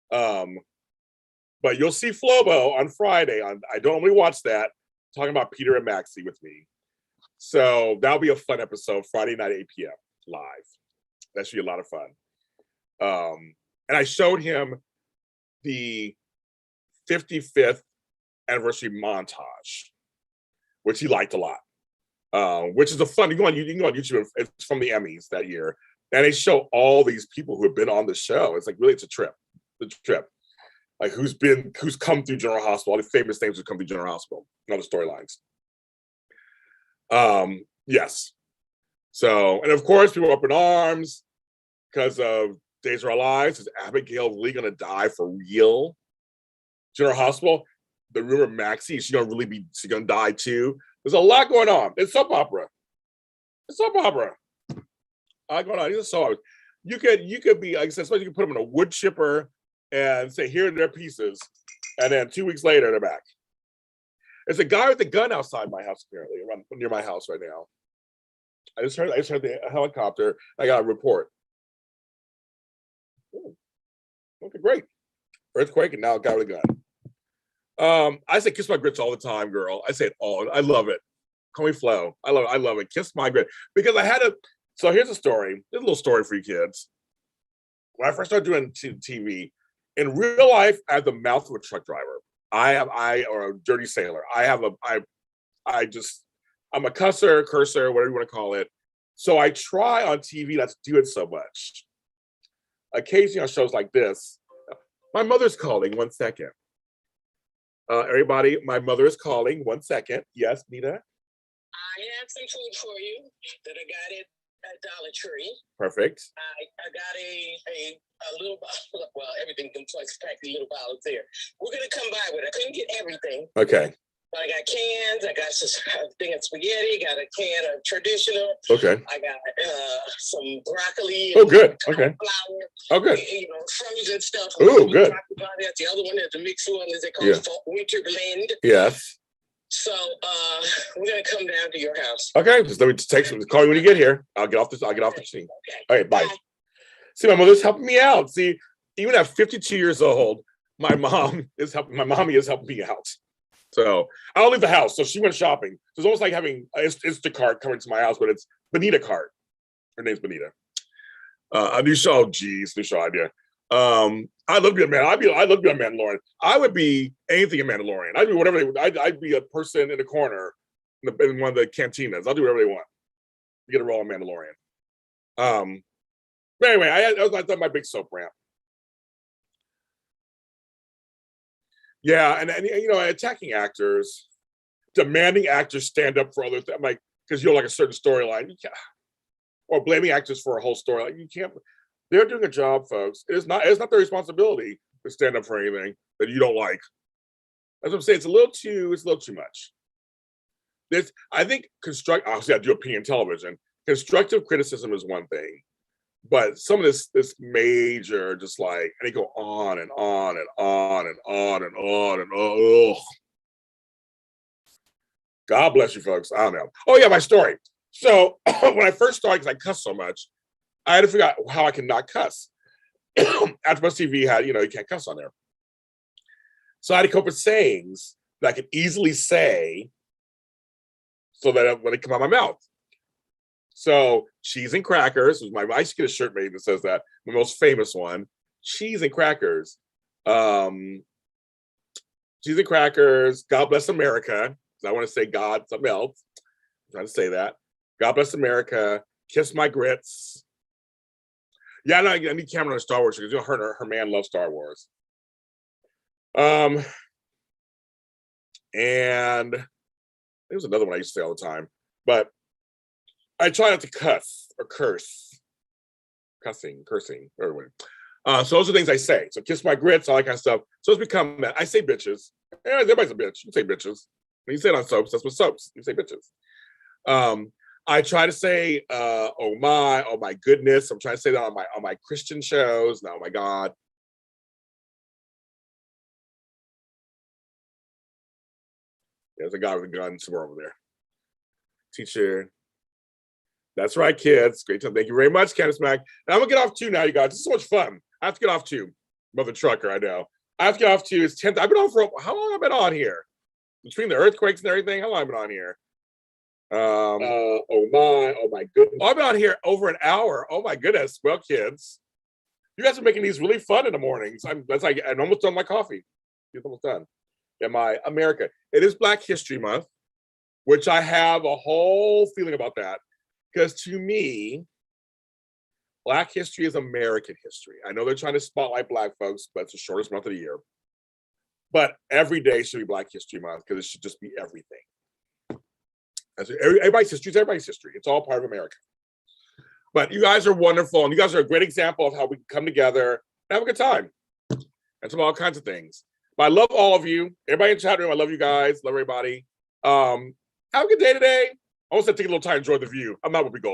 But you'll see Flobo on Friday. I don't normally watch that, talking about Peter and Maxie with me. So that'll be a fun episode, Friday night, 8 p.m. live. That should be a lot of fun. And I showed him the 55th anniversary montage, which he liked a lot. Which is a fun. You can go on YouTube. It's from the Emmys that year, and they show all these people who have been on the show. It's like really, it's a trip. The trip, like who's come through General Hospital, all the famous things who come through General Hospital, all the storylines. Yes. So, and of course, people are up in arms because of Days of Our Lives. Is Abigail really going to die for real? General Hospital. The rumor Maxie, she's going to die too. There's a lot going on. It's soap opera. It's soap opera. A lot going on. It's soap opera. You could be, like I said, you can put them in a wood chipper and say, here are their pieces. And then 2 weeks later, they're back. There's a guy with a gun outside my house, apparently, near my house right now. I just heard the helicopter. I got a report. Ooh. Okay, great. Earthquake, and now a guy with a gun. I say kiss my grits all the time, girl. I say it all. I love it. Call me Flo. I love it. Kiss my grit. Because so here's a story. There's a little story for you kids. When I first started doing TV, in real life, I have the mouth of a truck driver. Or a dirty sailor. I'm a cursor, whatever you want to call it. So I try on TV not to do it so much. Occasionally on shows like this, my mother's calling. 1 second. Everybody, my mother is calling. 1 second. Yes, Nita? I have some food for you that I got at Dollar Tree. Perfect. I got a little bottle. Well, everything complex packed in little bottles there. We're gonna come by with it. I couldn't get everything. Okay. But I got cans. I got a thing of spaghetti. Got a can of traditional. Okay. I got some broccoli. Oh, good. Okay. Flour. Okay. Frozen stuff. Oh, good. The other one is a mixed one. Is it called winter blend? Yes. So we're gonna come down to your house. Okay, just let me take some. Call you when you get here. I'll get off the scene. Okay. All right, bye. See, my mother's helping me out. See, even at 52 years old, my mommy is helping me out. So I don't leave the house. So she went shopping. So it's almost like having an Instacart coming to my house, but it's Bonita Cart. Her name's Bonita. A new show. Geez, new show idea. I'd love to be a man. I'd love to be a Mandalorian. I would be anything a Mandalorian. I'd be whatever I'd be a person in the corner in one of the cantinas. I'll do whatever they want. Get a role in Mandalorian. But anyway, I thought my big soap rant. Yeah, and attacking actors, demanding actors stand up for others. I'm like, because you're like a certain storyline, or blaming actors for a whole storyline. You can't. They're doing a job, folks. It's not their responsibility to stand up for anything that you don't like. That's what I'm saying. It's a little too much. I think obviously I do opinion television. Constructive criticism is one thing, but some of this major, just like, and they go on and on and on and on and on and on. Ugh. God bless you, folks. I don't know. Oh yeah, my story. So when I first started, because I cuss so much, I had to figure out how I can not cuss. AfterBuzz TV had, you can't cuss on there. So I had to come up with sayings that I could easily say so that when they come out of my mouth. So cheese and crackers was I used to get a shirt made that says that, the most famous one. Cheese and crackers. Cheese and crackers. God bless America. I want to say God, something else. I'm trying to say that. God bless America. Kiss my grits. Yeah, I need Cameron on Star Wars because her man loves Star Wars. And there was another one I used to say all the time, but I try not to cuss or curse. Cursing, everyone. So those are things I say. So kiss my grits, all that kind of stuff. So it's become that. I say bitches. Yeah, everybody's a bitch. You say bitches. When you say it on soaps, that's what soaps. You say bitches. I try to say, oh my goodness. I'm trying to say that on my Christian shows. No, oh my God. There's a guy with a gun somewhere over there. Teacher. That's right, kids. Great time. Thank you very much, Candace Mack. And I'm gonna get off too now, you guys. This is so much fun. I have to get off too. Mother trucker, I know. I have to get off too. It's 10th. I've been on for how long have I been on here? Between the earthquakes and everything, how long have I been on here? Oh my goodness. I've been on here over an hour. Oh my goodness. Well, kids, you guys are making these really fun in the mornings. I'm almost done my coffee. It's almost done. Yeah, my America. It is Black History Month, which I have a whole feeling about that. Because to me, Black history is American history. I know they're trying to spotlight Black folks, but it's the shortest month of the year. But every day should be Black History Month because it should just be everything. Everybody's history is everybody's history. It's all part of America. But you guys are wonderful, and you guys are a great example of how we can come together and have a good time and some all kinds of things. But I love all of you. Everybody in the chat room, I love you guys. Love everybody. Have a good day today. I want to take a little time to enjoy the view. I'm not where we go.